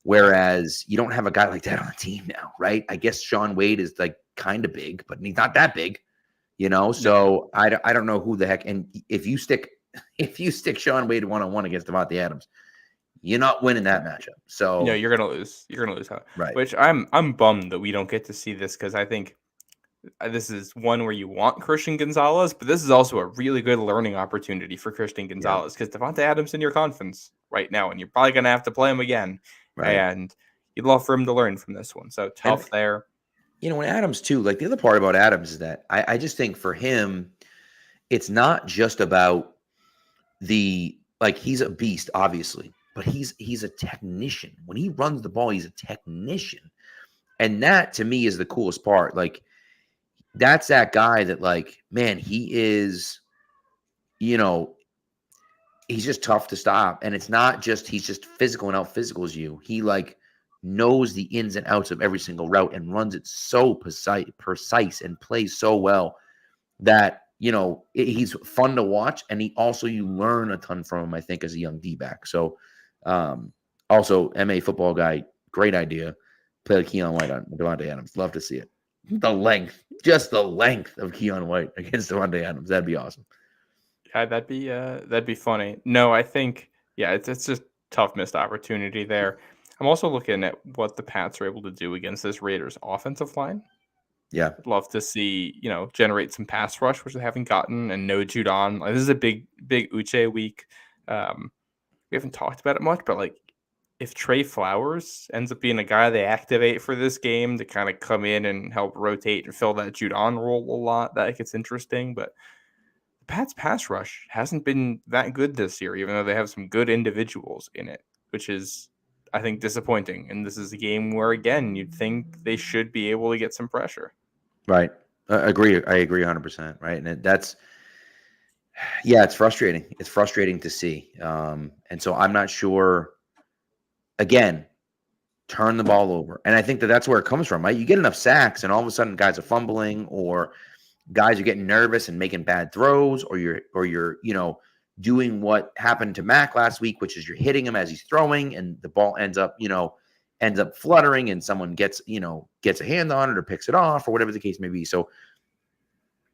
Whereas you don't have a guy like that on the team now, right? I guess Sean Wade is kind of big, but he's not that big, So I don't know who the heck. And if you stick Sean Wade 1-on-1 against Devontae Adams, you're not winning that matchup. So no, you're gonna lose. You're gonna lose, right? Which I'm bummed that we don't get to see this, because I think this is one where you want Christian Gonzalez, but this is also a really good learning opportunity for Christian Gonzalez, because Devontae Adams in your conference right now, and you're probably gonna have to play him again. Right. And you'd love for him to learn from this one. So tough there. When Adams too, the other part about Adams is that I just think for him, it's not just about he's a beast, obviously, but he's a technician. When he runs the ball, he's a technician. And that to me is the coolest part. That's that guy that man, he is, he's just tough to stop. And it's not just he's just physical and out physicals you. He knows the ins and outs of every single route and runs it so precise and plays so well that he's fun to watch. And you learn a ton from him, I think, as a young D-back. So also MA football guy, great idea. Play like Keon White on Devontae Adams. Love to see it. The length of Keon White against Devontae Adams. That'd be awesome. Yeah, that'd be funny. No, I think, it's just tough missed opportunity there. I'm also looking at what the Pats are able to do against this Raiders offensive line. Yeah. I'd love to see, generate some pass rush, which they haven't gotten, and no Judon. This is a big Uche week. We haven't talked about it much, but if Trey Flowers ends up being a guy they activate for this game to kind of come in and help rotate and fill that Judon role a lot, that gets interesting. But the Pats pass rush hasn't been that good this year, even though they have some good individuals in it, which is, I think, disappointing. And this is a game where, again, you'd think they should be able to get some pressure. Right. I agree 100%. Right. And it's frustrating. It's frustrating to see. And so I'm not sure, again, turn the ball over. And I think that's where it comes from, right? You get enough sacks and all of a sudden guys are fumbling, or guys are getting nervous and making bad throws, or you're doing what happened to Mac last week, which is you're hitting him as he's throwing and the ball ends up fluttering and someone gets a hand on it or picks it off or whatever the case may be. So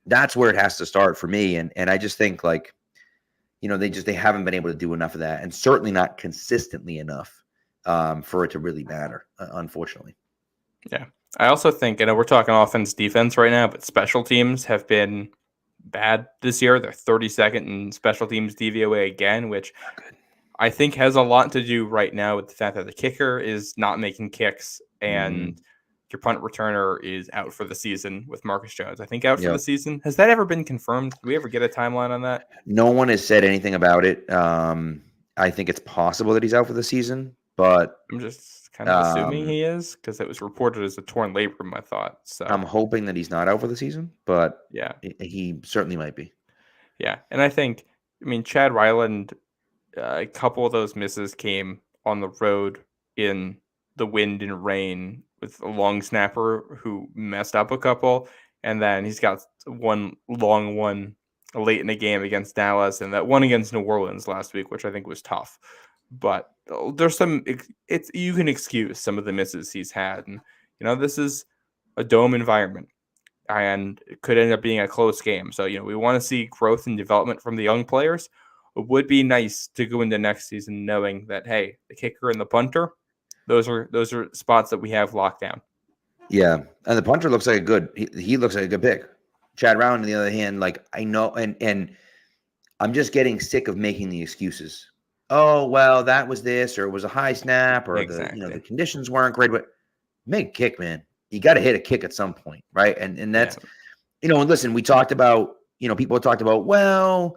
that's where it has to start for me. And I just think they haven't been able to do enough of that, and certainly not consistently enough for it to really matter, unfortunately. Yeah. I also think, we're talking offense, defense right now, but special teams have been bad this year. They're 32nd in special teams DVOA again, which I think has a lot to do right now with the fact that the kicker is not making kicks, and your punt returner is out for the season with Marcus Jones. I think out for the season. Has that ever been confirmed? Do we ever get a timeline on that? No one has said anything about it. I think it's possible that he's out for the season, but I'm just kind of assuming he is, because it was reported as a torn labrum, I thought. So I'm hoping that he's not out for the season, but yeah, he certainly might be. Yeah, and I think, Chad Ryland, a couple of those misses came on the road in the wind and rain with a long snapper who messed up a couple, and then he's got one long one late in the game against Dallas, and that one against New Orleans last week, which I think was tough. But there's you can excuse some of the misses he's had, and this is a dome environment, and it could end up being a close game. So, we want to see growth and development from the young players. It would be nice to go into next season knowing that, hey, the kicker and the punter, those are spots that we have locked down. Yeah, and the punter looks like he looks like a good pick. Chad Round, on the other hand, like I know, and I'm just getting sick of making the excuses. Oh, well, that was this, or it was a high snap, or the conditions weren't great. But make a kick, man. You got to hit a kick at some point, right? And that's and listen, we talked about people talked about the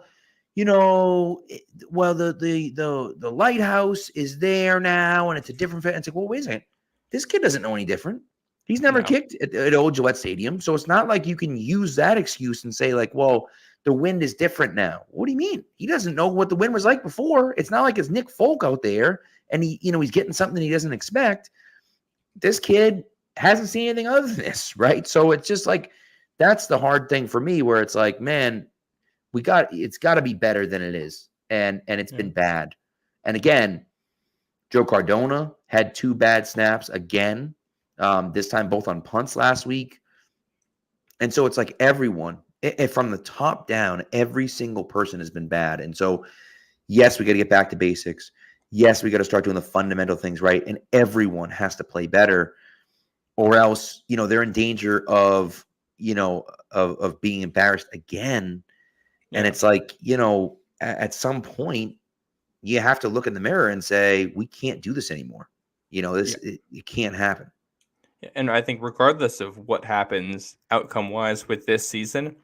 lighthouse is there now, and it's a different fit. It's like, well, wait a second, this kid doesn't know any different. He's never kicked at old Gillette Stadium, so it's not like you can use that excuse and say like, well, the wind is different now. What do you mean? He doesn't know what the wind was like before. It's not like it's Nick Folk out there and he's getting something he doesn't expect. This kid hasn't seen anything other than this, right? So it's just like, that's the hard thing for me, where it's like, man, it's got to be better than it is. And it's been bad. And again, Joe Cardona had 2 bad snaps again, this time both on punts last week. And so it's like everyone, from the top down, every single person has been bad. And so, yes, we got to get back to basics. Yes, we got to start doing the fundamental things right. And everyone has to play better, or else, they're in danger of being embarrassed again. And it's like, at some point, you have to look in the mirror and say, we can't do this anymore. It can't happen. And I think regardless of what happens outcome-wise with this season,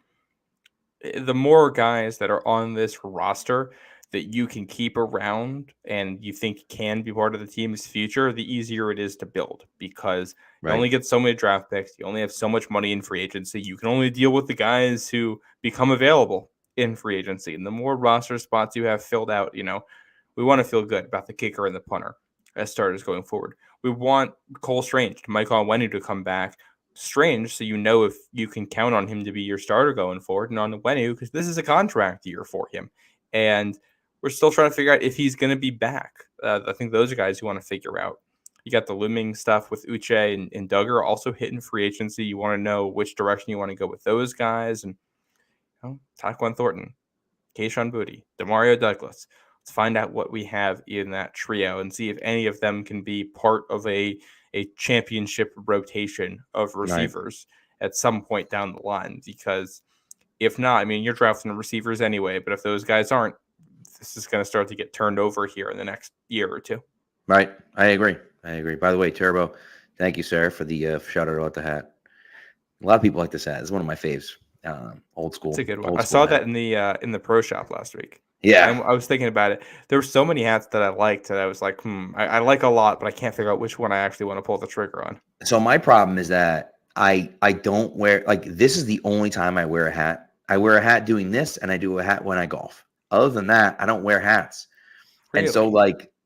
the more guys that are on this roster that you can keep around and you think can be part of the team's future, the easier it is to build, because you only get so many draft picks. You only have so much money in free agency. You can only deal with the guys who become available in free agency. And the more roster spots you have filled out, we want to feel good about the kicker and the punter as starters going forward. We want Cole Strange, Mike Onwenu to come back. Strange, so if you can count on him to be your starter going forward, and on Onwenu, because this is a contract year for him. And we're still trying to figure out if he's going to be back. I think those are guys you want to figure out. You got the looming stuff with Uche and Duggar also hitting free agency. You want to know which direction you want to go with those guys. And Tyquan Thornton, Kayshon Boutte, Demario Douglas. Let's find out what we have in that trio and see if any of them can be part of a championship rotation of receivers at some point down the line. Because if not, you're drafting the receivers anyway. But if those guys aren't, this is going to start to get turned over here in the next year or two. Right. I agree. By the way, Turbo, thank you, sir, for the shout out about the hat. A lot of people like this hat. It's one of my faves. Old school. It's a good one. I saw that in the pro shop last week. Yeah. I was thinking about it. There were so many hats that I liked that I was like, I like a lot, but I can't figure out which one I actually want to pull the trigger on. So my problem is that I don't wear, this is the only time I wear a hat. I wear a hat doing this, and I do a hat when I golf. Other than that, I don't wear hats. Really? And so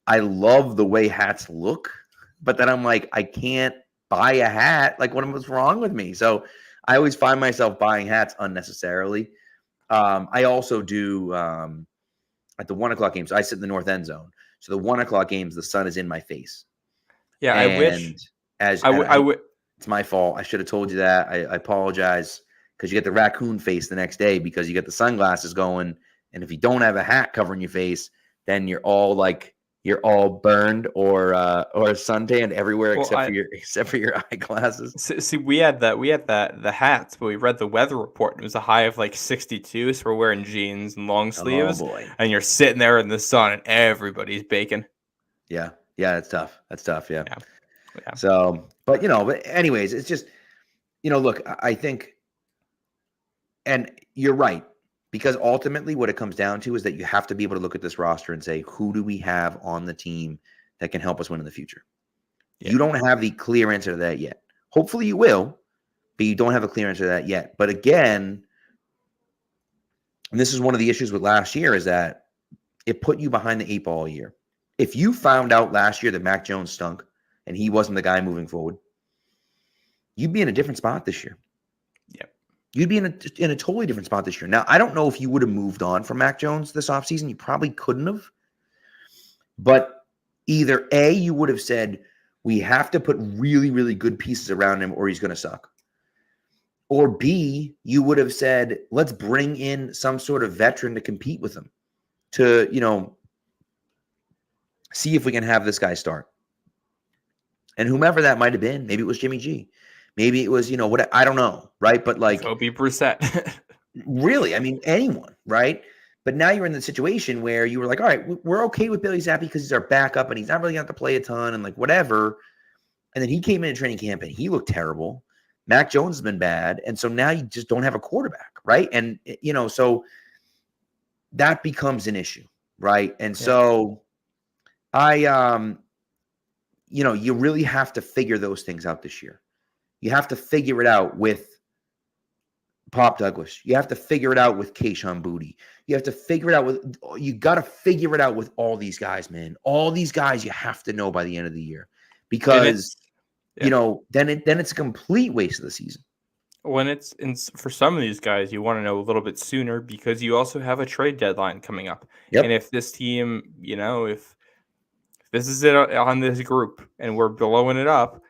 I love the way hats look, but then I'm like, I can't buy a hat. What's wrong with me? So I always find myself buying hats unnecessarily. I also do at the 1:00 games. I sit in the north end zone, so the 1:00 games, the sun is in my face. Yeah, and I wish. It's my fault. I should have told you that. I apologize, because you get the raccoon face the next day because you get the sunglasses going, and if you don't have a hat covering your face, then you're all burned or suntanned everywhere except for your eyeglasses. See, we had the hats, but we read the weather report and it was a high of 62, so we're wearing jeans and long sleeves. Oh boy. And you're sitting there in the sun and everybody's baking. Yeah, that's tough. Yeah. Yeah. So, but anyways, it's just look, I think, and you're right. Because ultimately what it comes down to is that you have to be able to look at this roster and say, who do we have on the team that can help us win in the future? Yeah. You don't have the clear answer to that yet. Hopefully you will, but you don't have a clear answer to that yet. But again, and this is one of the issues with last year, is that it put you behind the 8 ball a year. If you found out last year that Mac Jones stunk and he wasn't the guy moving forward, you'd be in a different spot this year. Yep. You'd be in a totally different spot this year. Now, I don't know if you would have moved on from Mac Jones this offseason. You probably couldn't have. But either A, you would have said, we have to put really, really good pieces around him or he's going to suck. Or B, you would have said, let's bring in some sort of veteran to compete with him to, see if we can have this guy start. And whomever that might have been, maybe it was Jimmy G. Maybe it was, what, I don't know, right? But like Kobe Brissett. really, I mean, anyone, right? But now you're in the situation where you were like, all right, we're okay with Billy Zappi because he's our backup and he's not really going to have to play a ton and like whatever. And then he came in training camp and he looked terrible. Mac Jones has been bad. And so now you just don't have a quarterback, right? And, so that becomes an issue, right? And so you really have to figure those things out this year. You have to figure it out with Pop Douglas. You have to figure it out with Kayshon Boutte. You have to figure it out you got to figure it out with all these guys, man. All these guys you have to know by the end of the year because, then it's a complete waste of the season. When it's for some of these guys, you want to know a little bit sooner because you also have a trade deadline coming up. Yep. And if this team, if this is it on this group and we're blowing it up,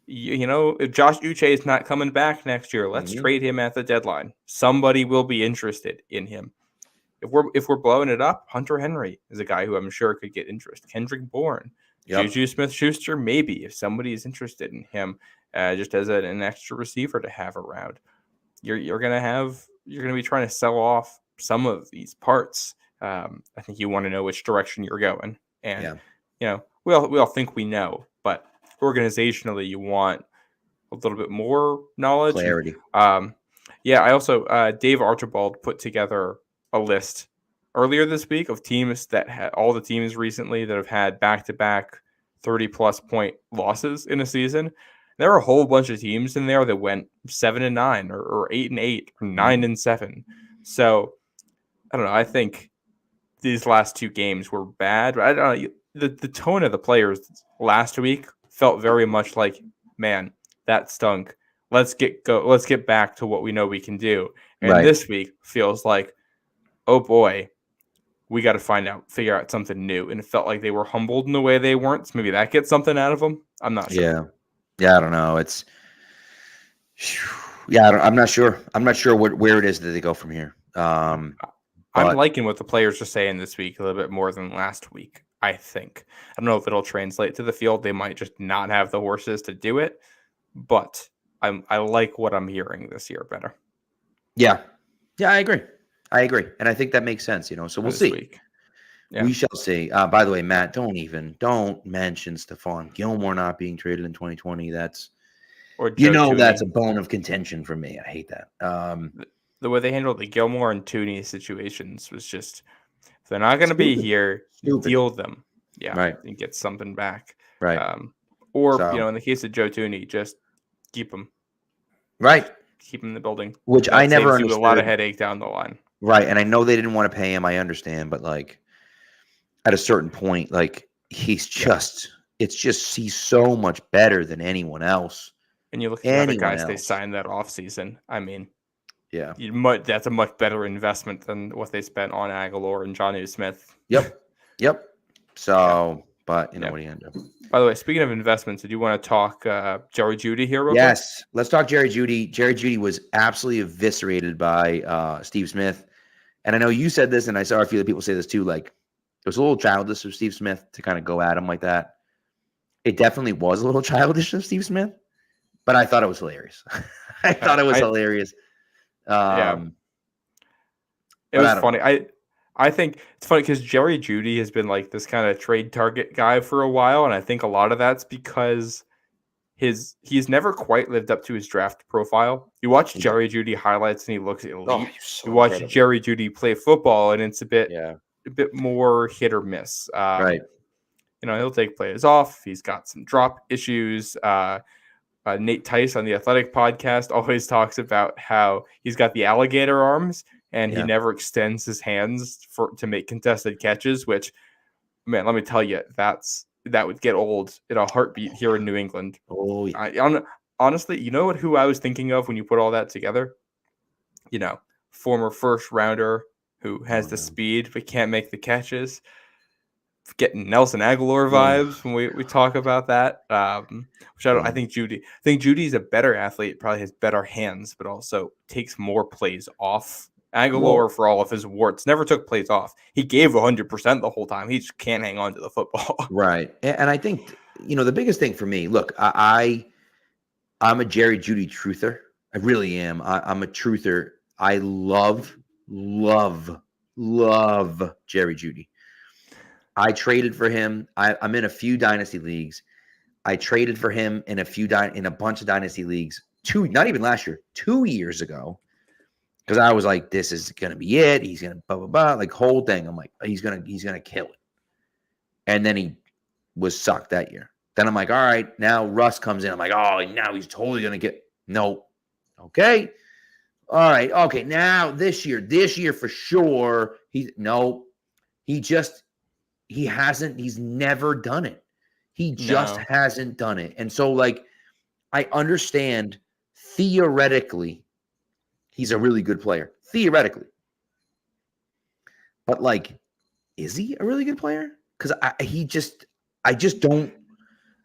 if Josh Uche is not coming back next year, let's trade him at the deadline. Somebody will be interested in him. If we're blowing it up, Hunter Henry is a guy who I'm sure could get interest. Kendrick Bourne, Juju Smith-Schuster, maybe if somebody is interested in him, just as an extra receiver to have around. You're gonna be trying to sell off some of these parts. I think you want to know which direction you're going, and we all think we know, but organizationally, you want a little bit more knowledge. Clarity. I also, Dave Archibald put together a list earlier this week of teams that had all the teams recently that have had back-to-back 30-plus point losses in a season. There are a whole bunch of teams in there that went 7-9 or 8-8 or 9-7. So I don't know. I think these last two games were bad. But I don't know. The tone of the players last week felt very much like, man, that stunk. Let's get back to what we know we can do. And this week feels like, oh boy, we got to figure out something new. And it felt like they were humbled in the way they weren't. So maybe that gets something out of them. I'm not sure. Yeah, I don't know. I'm not sure. I'm not sure where it is that they go from here. I'm liking what the players are saying this week a little bit more than last week, I think. I don't know if it'll translate to the field. They might just not have the horses to do it. But I like what I'm hearing this year better. Yeah, I agree. And I think that makes sense, so we'll see. Yeah. We shall see. By the way, Matt, don't mention Stephon Gilmore not being traded in 2020. That's that's a bone of contention for me. I hate that. The way they handled the Gilmore and Tooney situations was just, if they're not going to be here, deal with them. Yeah. Right. And get something back. Right. In the case of Joe Tooney, just keep him. Right. Keep him in the building. Which that I never understood. A lot of headache down the line. Right. And I know they didn't want to pay him. I understand. But like at a certain point, like he's so much better than anyone else. And you look at the other guys they signed that offseason. I mean, yeah, that's a much better investment than what they spent on Aguilar and Jonnu Smith. Yep. So, but what do you end up? By the way, speaking of investments, did you want to talk Jerry Jeudy here real quick? Yes, let's talk Jerry Jeudy. Jerry Jeudy was absolutely eviscerated by Steve Smith. And I know you said this, and I saw a few other people say this too, like, it was a little childish of Steve Smith to kind of go at him like that. It definitely was a little childish of Steve Smith, but I thought it was hilarious. I thought it was hilarious. It was funny. I think it's funny because Jerry Jeudy has been like this kind of trade target guy for a while, and I think a lot of that's because he's never quite lived up to his draft profile. You watch Jerry Jeudy highlights and he looks elite. You watch Jerry Jeudy play football and it's a bit more hit or miss. Right. He'll take plays off. He's got some drop issues. Nate Tice on the Athletic podcast always talks about how he's got the alligator arms and he never extends his hands to make contested catches, which, man, let me tell you, that would get old in a heartbeat here in New England. Oh, yeah. Honestly, you know who I was thinking of when you put all that together? Former first rounder who has the speed but can't make the catches. getting Nelson Aguilar vibes when we talk about that. Which I think Judy's a better athlete, probably has better hands, but also takes more plays off. Aguilar, for all of his warts, never took plays off. He gave 100% the whole time. He just can't hang on to the football. Right. And I think, the biggest thing for me, look, I'm a Jerry Jeudy truther. I really am. I'm a truther. I love Jerry Jeudy. I traded for him. I'm in a few dynasty leagues. I traded for him in a bunch of dynasty leagues. Not even last year, 2 years ago. Because I was like, this is gonna be it. He's gonna blah blah blah. Like whole thing. I'm like, he's gonna kill it. And then he was sucked that year. Then I'm like, all right, now Russ comes in. I'm like, oh, now he's totally gonna get no. Okay. All right. Okay. Now this year for sure. He's never done it. He just hasn't done it. And so, like, I understand theoretically, he's a really good player. Theoretically. But, like, is he a really good player? Because I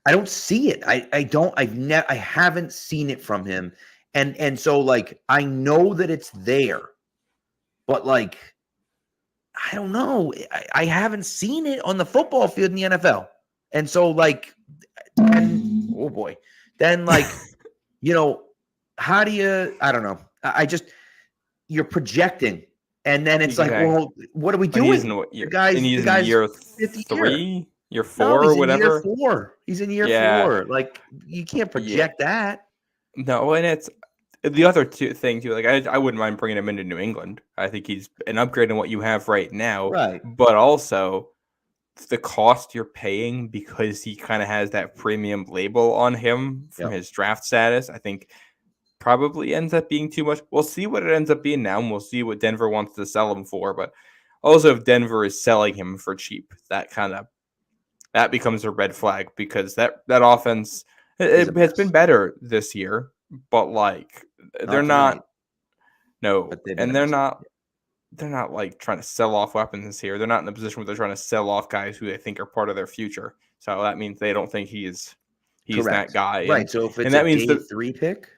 don't see it. I haven't seen it from him. And so, like, I know that it's there. But, like, I don't know. I haven't seen it on the football field in the NFL. And so, like, oh boy. Then, like, how do you, I don't know. You're projecting. And then it's like, well, what are we doing? He's in year 3, year 4 or whatever. He's in year 4. Like, you can't project that. No, and it's the other thing too. Like, I wouldn't mind bringing him into New England. I think he's an upgrade on what you have right now. Right. But also the cost you're paying because he kind of has that premium label on him from his draft status, I think probably ends up being too much. We'll see what it ends up being now, and we'll see what Denver wants to sell him for. But also, if Denver is selling him for cheap, that becomes a red flag, because that offense it has been better this year, but like they're not. No, and they're not like trying to sell off weapons here. They're not in a position where they're trying to sell off guys who they think are part of their future. So that means they don't think he's that guy. Right. So if it's that means day 3 pick,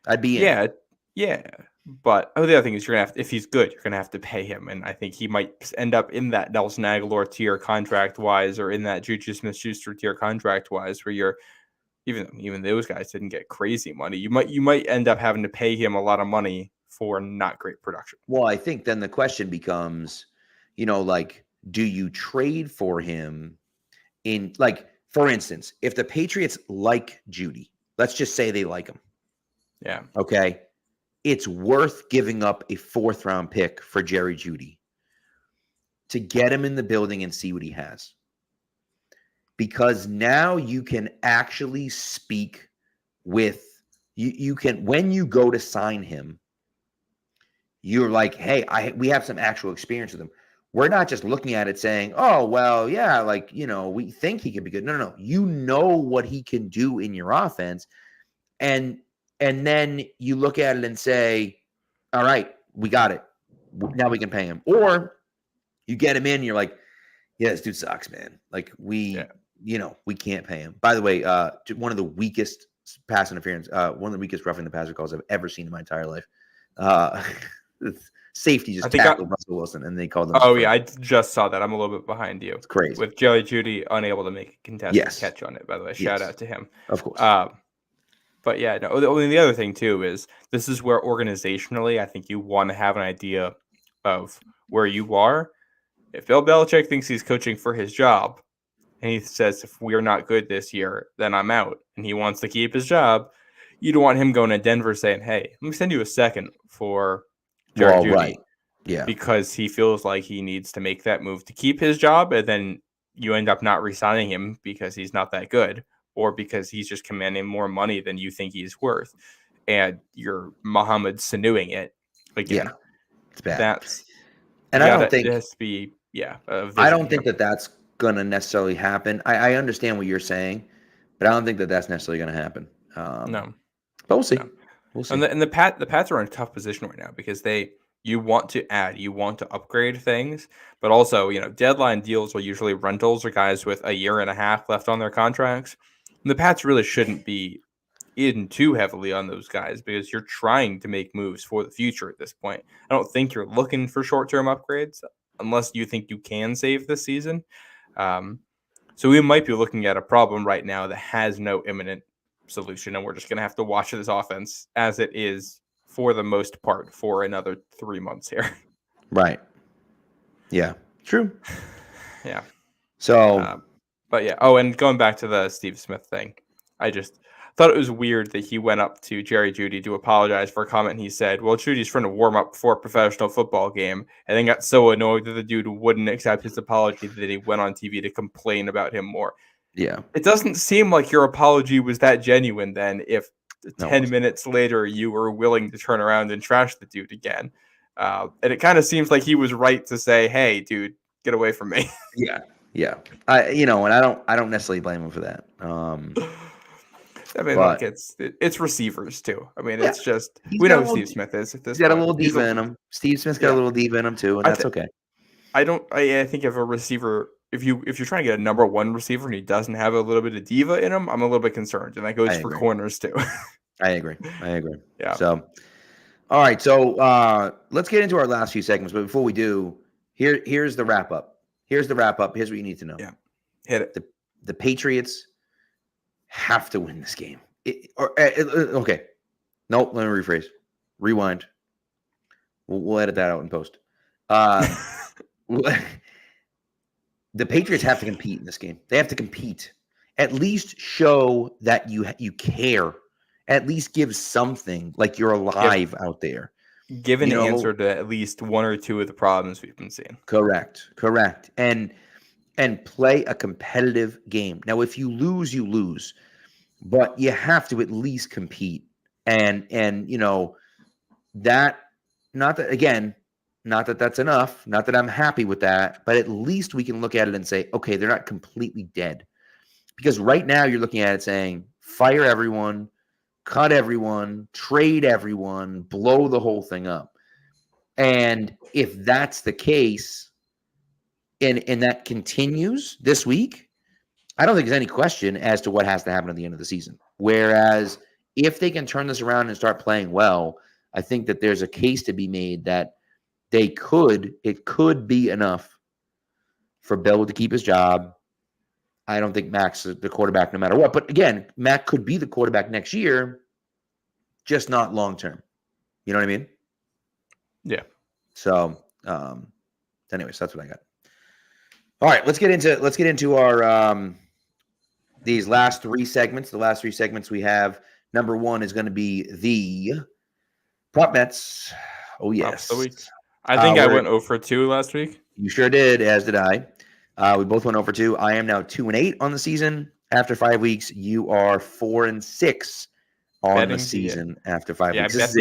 I'd be in. Yeah. But the other thing is, you're gonna have if he's good, you're gonna have to pay him, and I think he might end up in that Nelson Aguilar tier contract wise, or in that Juju Smith-Schuster tier contract wise, where you're even those guys didn't get crazy money. You might end up having to pay him a lot of money for not great production. Well, I think then the question becomes, like, do you trade for him in, like, for instance, if the Patriots like Jeudy, let's just say they like him. Yeah. Okay. It's worth giving up a 4th round pick for Jerry Jeudy to get him in the building and see what he has. Because now you can actually speak with, you can, when you go to sign him, you're like, hey, we have some actual experience with him. We're not just looking at it saying, oh, well, yeah, like, we think he can be good. No. You know what he can do in your offense. And then you look at it and say, all right, we got it. Now we can pay him. Or you get him in and you're like, yeah, this dude sucks, man. Like, we can't pay him. By the way, one of the weakest pass interference, one of the weakest roughing the passer calls I've ever seen in my entire life. Safety just tackled Russell Wilson, and they called him. Oh, yeah, I just saw that. I'm a little bit behind you. It's crazy. With Jerry Jeudy unable to make a contested catch on it, by the way. Shout out to him. Of course. But yeah, no, the other thing too is this is where organizationally I think you want to have an idea of where you are. If Bill Belichick thinks he's coaching for his job and he says, if we're not good this year, then I'm out, and he wants to keep his job, you don't want him going to Denver saying, hey, let me send you a second for Jerry Jeudy. Right. Yeah. Because he feels like he needs to make that move to keep his job, and then you end up not re-signing him because he's not that good, or because he's just commanding more money than you think he's worth, and you're Mohamed Sanuing it. Again, it's bad. I don't think it has to be. I don't think that's going to necessarily happen. I understand what you're saying, but I don't think that's necessarily going to happen. No, but we'll see. No. We'll see. And the Pats are in a tough position right now because they You want to add, you want to upgrade things, but also, deadline deals are usually rentals or guys with a year and a half left on their contracts. And the Pats really shouldn't be in too heavily on those guys because you're trying to make moves for the future at this point. I don't think you're looking for short-term upgrades unless you think you can save this season. So we might be looking at a problem right now that has no imminent solution, and we're just going to have to watch this offense as it is for the most part for another 3 months here. Right. Yeah. True. Yeah. So, but yeah. Oh, and going back to the Steve Smith thing, I just thought it was weird that he went up to Jerry Jeudy to apologize for a comment he said, well, Judy's trying to warm up before a professional football game, and then got so annoyed that the dude wouldn't accept his apology that he went on TV to complain about him more. yeah. It doesn't seem like your apology was that genuine then if No, 10 minutes later you were willing to turn around and trash the dude again. And it kind of seems like he was right to say, hey, dude, get away from me. Yeah. Yeah. And I don't necessarily blame him for that. I mean, But- look, it's receivers too. I mean, Yeah. it's just He's we got know a who little- Steve Smith is at this He's got a point. little He's diva in him. Steve Smith's got a Yeah. little diva in him too, and that's okay. I think if a receiver, if you're trying to get a number one receiver and he doesn't have a little bit of diva in him, I'm a little bit concerned, and that goes I for agree. corners too. I agree. Yeah. So, all right. So let's get into our last few segments. But before we do, here's the wrap up. Here's what you need to know. Yeah. Hit it. The Patriots have to win this game. Okay. Nope. Let me rephrase. Rewind. We'll edit that out in post. The Patriots have to compete in this game. They have to compete. At least show that you care. At least give something like you're alive out there. Give an answer to at least one or two of the problems we've been seeing. Correct. And play a competitive game. Now, if you lose, you lose, but you have to at least compete. And that, not that that's enough, not that I'm happy with that, but at least we can look at it and say, okay, they're not completely dead. Because right now you're looking at it saying, fire everyone, cut everyone, trade everyone, blow the whole thing up. And if that's the case, and that continues this week, I don't think there's any question as to what has to happen at the end of the season. Whereas if they can turn this around and start playing well, I think that there's a case to be made that it could be enough for Bill to keep his job. I don't think Mac's the quarterback no matter what. But again, Mac could be the quarterback next year, just not long term. You know what I mean? Yeah. So, anyways, that's what I got. All right, let's get into our these last three segments. The last three segments we have. Number one is going to be the prop bets. Oh yes, I think I went 0 for 2 last week. You sure did, as did I. We both went 0 for 2. I am now 2-8 on the season. After 5 weeks, you are 4-6 on the season after 5 weeks.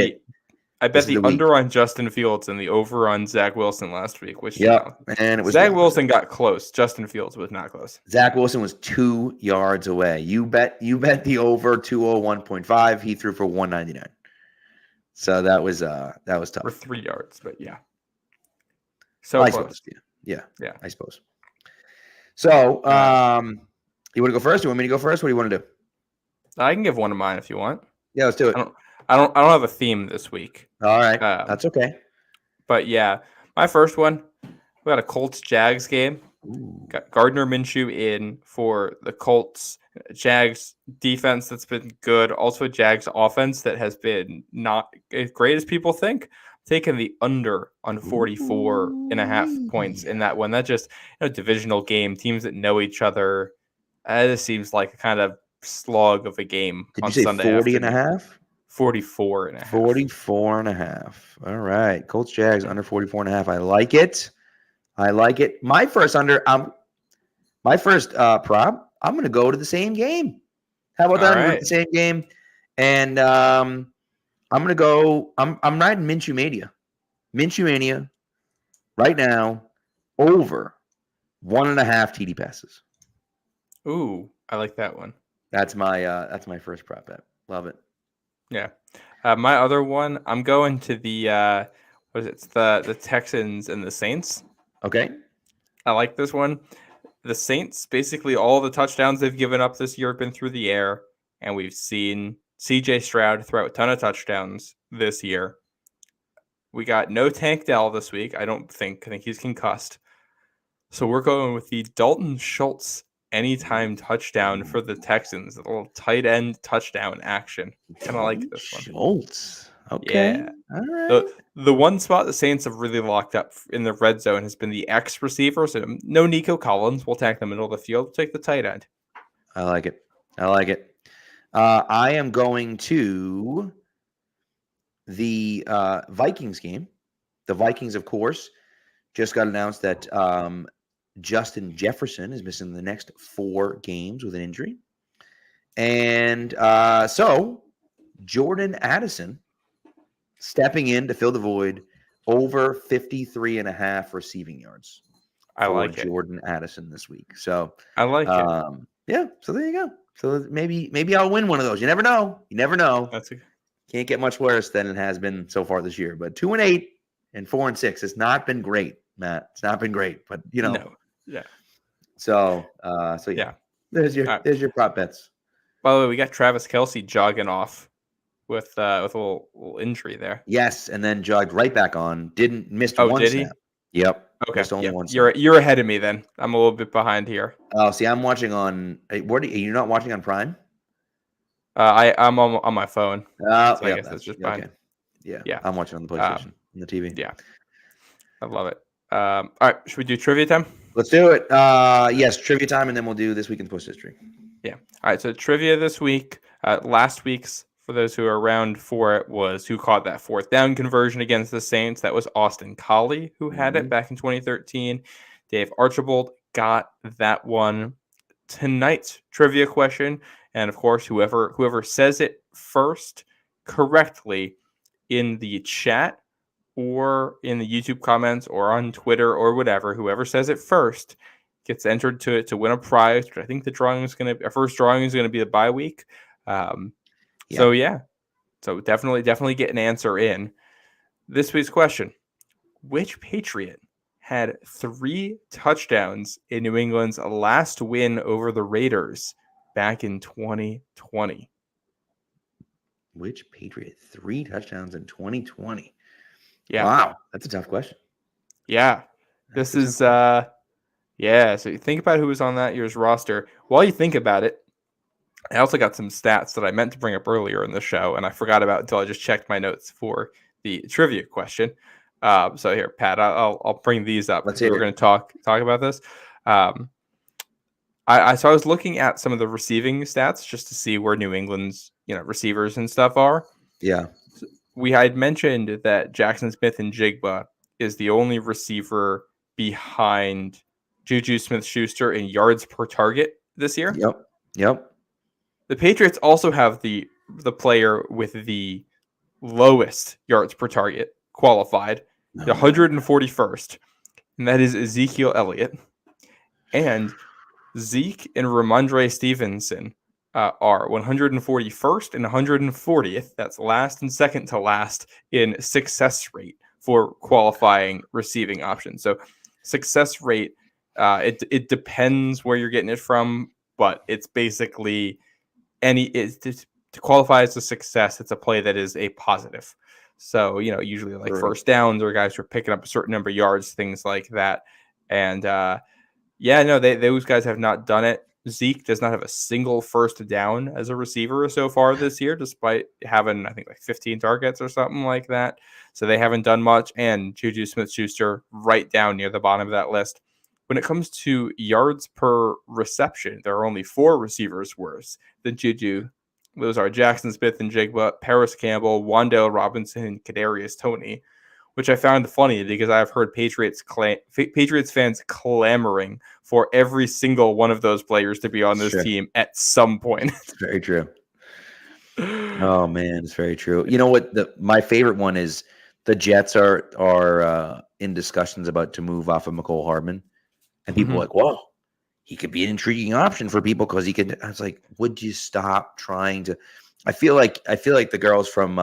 I bet the under on Justin Fields and the over on Zach Wilson last week. Which and it was Zach Wilson got close. Justin Fields was not close. Zach Wilson was 2 yards away. You bet the over 201.5. He threw for 199. So that was tough. For 3 yards, but yeah. So I close. suppose, yeah, I suppose. So, you want to go first? You want me to go first? What do you want to do? I can give one of mine if you want. Yeah, let's do it. I don't have a theme this week. All right, that's okay. But yeah, my first one, we got a Colts-Jags game. Ooh. Got Gardner Minshew in for the Colts. Jags defense that's been good. Also, Jags offense that has been not as great as people think. Taking the under on 44.5 points in that one. That just divisional game, teams that know each other. This seems like a kind of slog of a game. Did on you say Sunday 40.5? 44.5. 44.5. All right. Colts Jags under 44.5. I like it. My first prop, I'm going to go to the same game. How about that? I'm going to the same game. And I'm going to go, I'm riding Minshew Mania. Minshew Mania right now over 1.5 TD passes. Ooh, I like that one. That's my first prop bet. Love it. Yeah. My other one, I'm going to the what is it? It's the Texans and the Saints. Okay. I like this one. The Saints, basically all the touchdowns they've given up this year have been through the air, and we've seen CJ Stroud throw a ton of touchdowns this year. We got no Tank Dell this week. I think he's concussed. So we're going with the Dalton Schultz anytime touchdown for the Texans. A little tight end touchdown action. Kind of like this one. Schultz. Okay. Yeah. All right. The one spot the Saints have really locked up in the red zone has been the X receiver. So no Nico Collins. We'll attack the middle of the field. We'll take the tight end. I like it. I am going to the Vikings game. The Vikings, of course, just got announced that Justin Jefferson is missing the next 4 games with an injury. And so Jordan Addison stepping in to fill the void, over 53.5 receiving yards. I like it. Jordan Addison this week. So I like it. Yeah, so there you go. So maybe I'll win one of those. You never know. Can't get much worse than it has been so far this year. But 2-8 and 4-6 has not been great, Matt. It's not been great, but No. Yeah. So yeah. There's your prop bets. By the way, we got Travis Kelce jogging off with a little injury there. Yes, and then jogged right back on. Missed one snap. He? Yep. Okay. Missed only one snap. You're ahead of me then. I'm a little bit behind here. Oh, see, I'm watching on. What are you not watching on Prime? I'm on my phone. So I guess that's just fine. Okay. Yeah. I'm watching on the PlayStation, on the TV. Yeah. I love it. All right. Should we do trivia time? Let's do it. Yes, trivia time, and then we'll do this week in sports history. Yeah. All right. So trivia this week. Last week's, for those who are around for it, was who caught that 4th down conversion against the Saints. That was Austin Collie who had it back in 2013. Dave Archibald got that one. Tonight's trivia question, and of course, whoever says it first correctly in the chat or in the YouTube comments or on Twitter or whatever, whoever says it first gets entered to win a prize. I think our first drawing is gonna be the bye week. So definitely get an answer in. This week's question: which Patriot had 3 touchdowns in New England's last win over the Raiders back in 2020? Which Patriot 3 touchdowns in 2020? Yeah. Wow, that's a tough question. Yeah. This is so you think about who was on that year's roster. While you think about it, I also got some stats that I meant to bring up earlier in the show, and I forgot about until I just checked my notes for the trivia question. So here, Pat, I'll bring these up. Let's we're going to talk about this. I was looking at some of the receiving stats just to see where New England's receivers and stuff are. Yeah, we had mentioned that Jackson Smith-Njigba is the only receiver behind Juju Smith-Schuster in yards per target this year. Yep. The Patriots also have the player with the lowest yards per target qualified, the 141st, and that is Ezekiel Elliott. And Zeke and Ramondre Stevenson are 141st and 140th. That's last and second to last in success rate for qualifying receiving options. So success rate, it depends where you're getting it from, but it's basically to qualify as a success, it's a play that is a positive. So, usually like first downs or guys who are picking up a certain number of yards, things like that. And those guys have not done it. Zeke does not have a single first down as a receiver so far this year, despite having, I think, like 15 targets or something like that. So they haven't done much. And Juju Smith-Schuster right down near the bottom of that list. When it comes to yards per reception, there are only 4 receivers worse than Juju. Those are Jackson Smith-Njigba, Paris Campbell, Wan'Dale Robinson, and Kadarius Toney, which I found funny because I've heard Patriots fans clamoring for every single one of those players to be on this team at some point. It's very true. Oh man, it's very true. You know what? My favorite one is the Jets are in discussions about to move off of McCole Hardman. And people are like, whoa, he could be an intriguing option for people because he could. I was like, would you stop trying to? I feel like the girls from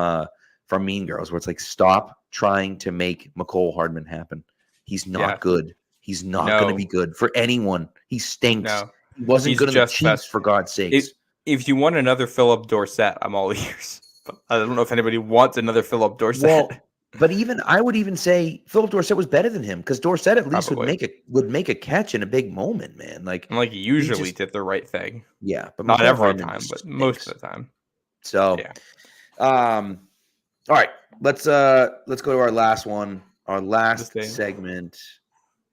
Mean Girls, where it's like, stop trying to make McCole Hardman happen. He's not good. He's not going to be good for anyone. He stinks. No. He wasn't He's good in the just Chiefs, for God's sakes. If you want another Philip Dorsett, I'm all ears. But I don't know if anybody wants another Philip Dorsett. Well, but I would even say Philip Dorsett was better than him, because Dorsett at least would make a catch in a big moment, man. Like he usually did the right thing. Yeah, but not McCole every Hardman time, but stinks. most of the time. So, yeah. All right, let's go to our last one, our last segment.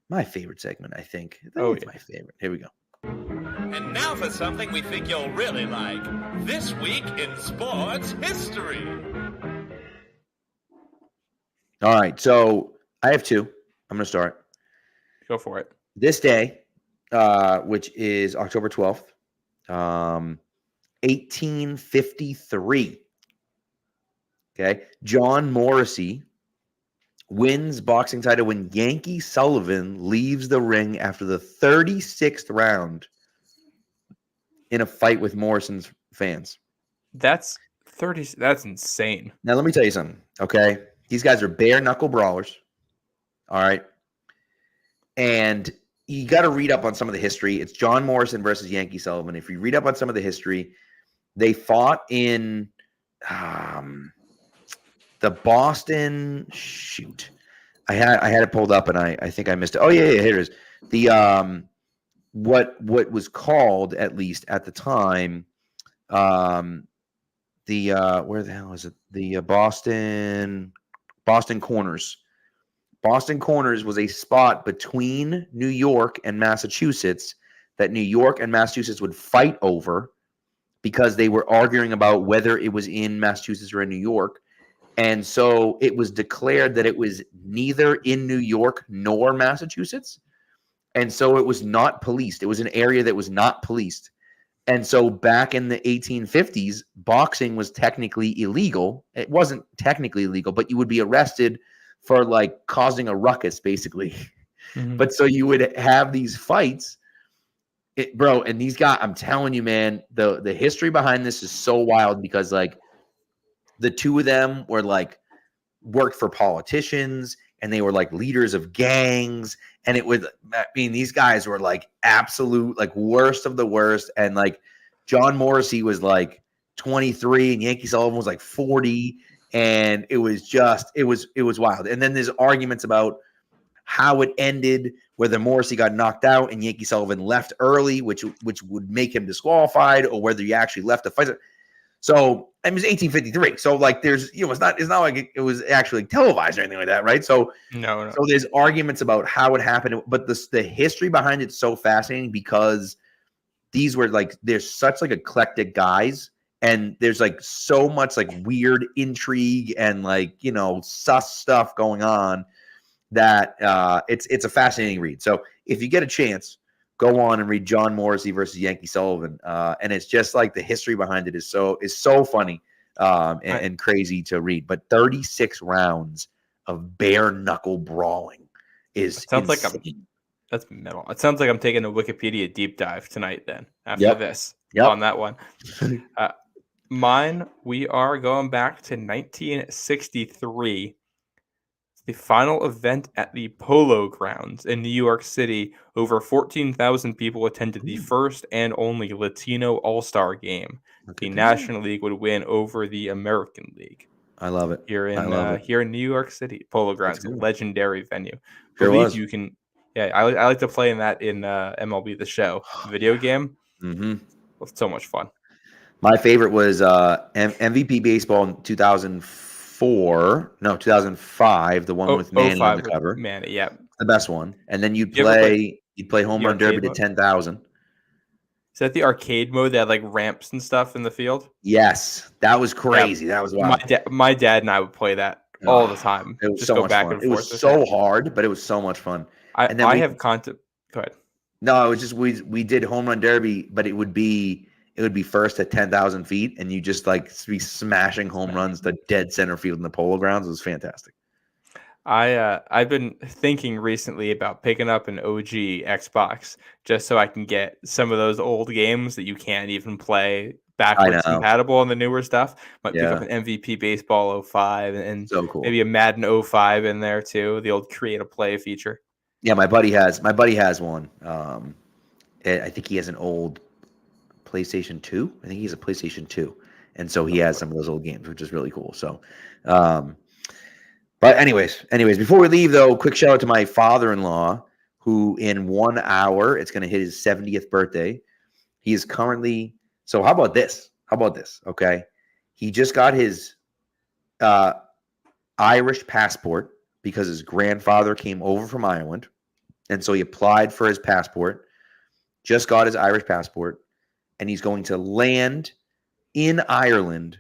My favorite segment, I think. It's my favorite. Here we go. And now for something we think you'll really like. This Week in Sports History. All right, so I have two. I'm going to start. Go for it. This day, which is October 12th, 1853. Okay, John Morrissey wins boxing title when Yankee Sullivan leaves the ring after the 36th round in a fight with Morrison's fans. That's insane. Now, let me tell you something, okay? These guys are bare knuckle brawlers, all right? And you got to read up on some of the history. It's John Morrison versus Yankee Sullivan. If you read up on some of the history, they fought in the Boston. Shoot, I had it pulled up and I think I missed it. Oh yeah, here it is. The what was called, at least at the time, where the hell is it? The Boston Corners. Boston Corners was a spot between New York and Massachusetts that New York and Massachusetts would fight over, because they were arguing about whether it was in Massachusetts or in New York. And so it was declared that it was neither in New York nor Massachusetts. And so it was not policed. It was an area that was not policed. And so back in the 1850s, boxing was technically illegal. It wasn't technically illegal, but you would be arrested for like causing a ruckus, basically. Mm-hmm. But so you would have these fights, bro. And these guys, I'm telling you, man, the history behind this is so wild, because like the two of them were like worked for politicians, and they were like leaders of gangs. And it was, I mean, these guys were like absolute, like worst of the worst. And like John Morrissey was like 23 and Yankee Sullivan was like 40. And it was just, it was wild. And then there's arguments about how it ended, whether Morrissey got knocked out and Yankee Sullivan left early, which would make him disqualified, or whether he actually left the fight. So it was 1853. So like there's, it's not like it was actually televised or anything like that, right? So no. So there's arguments about how it happened, but the history behind it's so fascinating, because these were like, there's such like eclectic guys, and there's like so much like weird intrigue and like, sus stuff going on, that it's a fascinating read. So if you get a chance, go on and read John Morrissey versus Yankee Sullivan. And it's just like the history behind it is so funny and crazy to read. But 36 rounds of bare knuckle brawling is sounds insane. Like that's metal. It sounds like I'm taking a Wikipedia deep dive tonight then after this on that one. Mine, we are going back to 1963. The final event at the Polo Grounds in New York City. Over 14,000 people attended the first and only Latino All-Star game. The National League would win over the American League. I love it. Here in New York City, Polo Grounds, a legendary venue. Sure was. You can. Yeah, I like to play in that in MLB The Show video game. Mm-hmm. It's so much fun. My favorite was MVP baseball in 2005, the one with Manny on the cover. Manny, yeah, the best one. And then you'd play home run derby to 10,000. Is that the arcade mode that had like ramps and stuff in the field? Yes, that was crazy. Yeah. That was wild. My dad and I would play that all the time. It was just so much fun. It was so hard, but it was so much fun. Go ahead. No, it was just we did home run derby, but it would be first at 10,000 feet, and you just like be smashing home runs to dead center field in the Polo Grounds. It was fantastic. I've been thinking recently about picking up an OG Xbox just so I can get some of those old games that you can't even play backwards know. compatible on the newer stuff. Might pick up Yeah. an MVP Baseball 05 and So cool. maybe a Madden 05 in there too, the old create a play feature. Yeah, my buddy has one. I think he has an old PlayStation 2. I think he's a PlayStation 2. And so he has some of those old games, which is really cool. So, but anyways, before we leave though, quick shout out to my father-in-law, who in 1 hour, it's going to hit his 70th birthday. He is currently, so how about this? Okay. He just got his Irish passport because his grandfather came over from Ireland. And so he applied for his passport, just got his Irish passport, and he's going to land in Ireland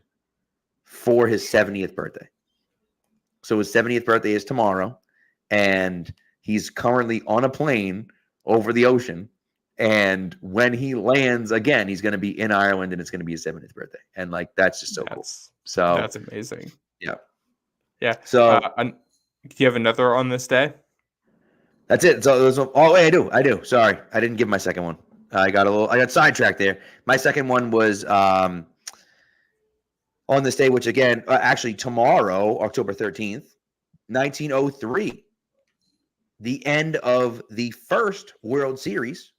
for his 70th birthday. So his 70th birthday is tomorrow, and he's currently on a plane over the ocean. And when he lands again, he's going to be in Ireland, and it's going to be his 70th birthday. And like, that's just so cool. So that's amazing. Yeah. Yeah. So do you have another on this day? That's it. So I do. Sorry, I didn't give my second one. I got sidetracked there. My second one was on this day, which again, actually tomorrow, October 13th, 1903, the end of the first World Series.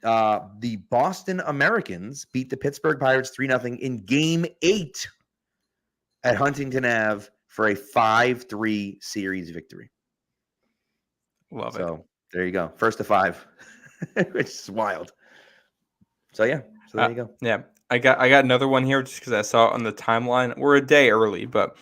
The Boston Americans beat the Pittsburgh Pirates 3-0 in Game 8 at Huntington Ave for a 5-3 series victory. Love it. So there you go. First to 5, which is wild. So yeah. So there you go. Yeah. I got another one here just because I saw it on the timeline. We're a day early, but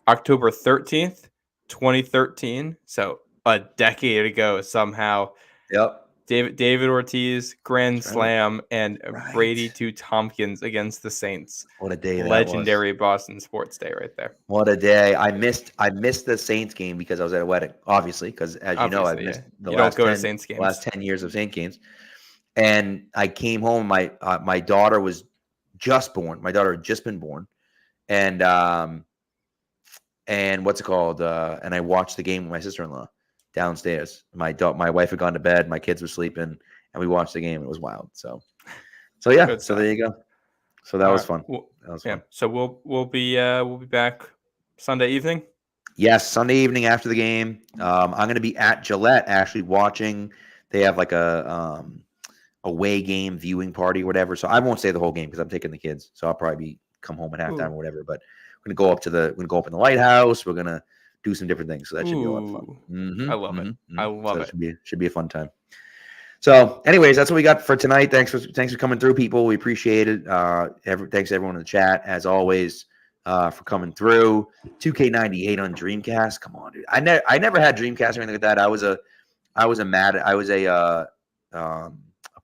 October 13th, 2013. So a decade ago somehow. Yep. David Ortiz, grand slam, and Brady to Tompkins against the Saints. What a day! Legendary Boston sports day right there. What a day! I missed the Saints game because I was at a wedding, obviously, because as you know, I've missed the last 10 years of Saints games. And I came home. My daughter was just born. My daughter had just been born, and what's it called? And I watched the game with my sister-in-law downstairs. My wife had gone to bed. My kids were sleeping, and we watched the game. It was wild. So yeah. Good so stuff. there you go. So that was fun. That was fun. So we'll be back Sunday evening. Yes, Sunday evening after the game. I'm going to be at Gillette actually watching. They have like a away game viewing party or whatever. So I won't stay the whole game because I'm taking the kids. So I'll probably come home at halftime or whatever. But we're going to go up in the lighthouse. We're going to do some different things. So that should be a lot of fun. I love it. I love it. Should be a fun time. So anyways, that's what we got for tonight. Thanks for coming through, people. We appreciate it. Thanks to everyone in the chat, as always, for coming through. 2K98 on Dreamcast. Come on, dude. I never had Dreamcast or anything like that. I was a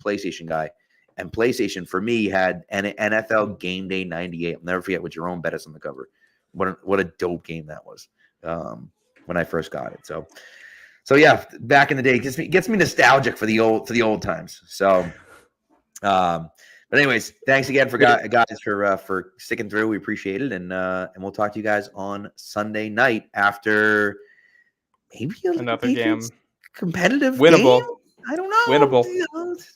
PlayStation guy. And PlayStation for me had an NFL Game Day 98. I'll never forget with Jerome Bettis on the cover. What a dope game that was. When I first got it. So yeah, back in the day, gets me nostalgic for the old times. So, but anyways, thanks again for guys for sticking through. We appreciate it, and we'll talk to you guys on Sunday night after maybe another game, competitive, winnable. Game? I don't know. Winnable.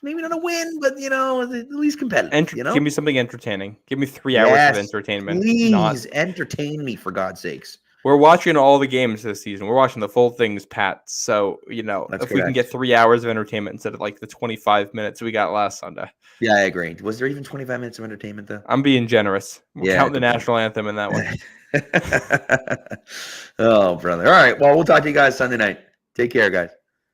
Maybe not a win, but at least competitive. Give me something entertaining. Give me 3 hours of entertainment. Please entertain me, for God's sakes. We're watching all the games this season. We're watching the full things, Pat. So, if we can get 3 hours of entertainment instead of like the 25 minutes we got last Sunday. Yeah, I agree. Was there even 25 minutes of entertainment, though? I'm being generous. We're counting the national anthem in that one. Oh, brother. All right. Well, we'll talk to you guys Sunday night. Take care, guys.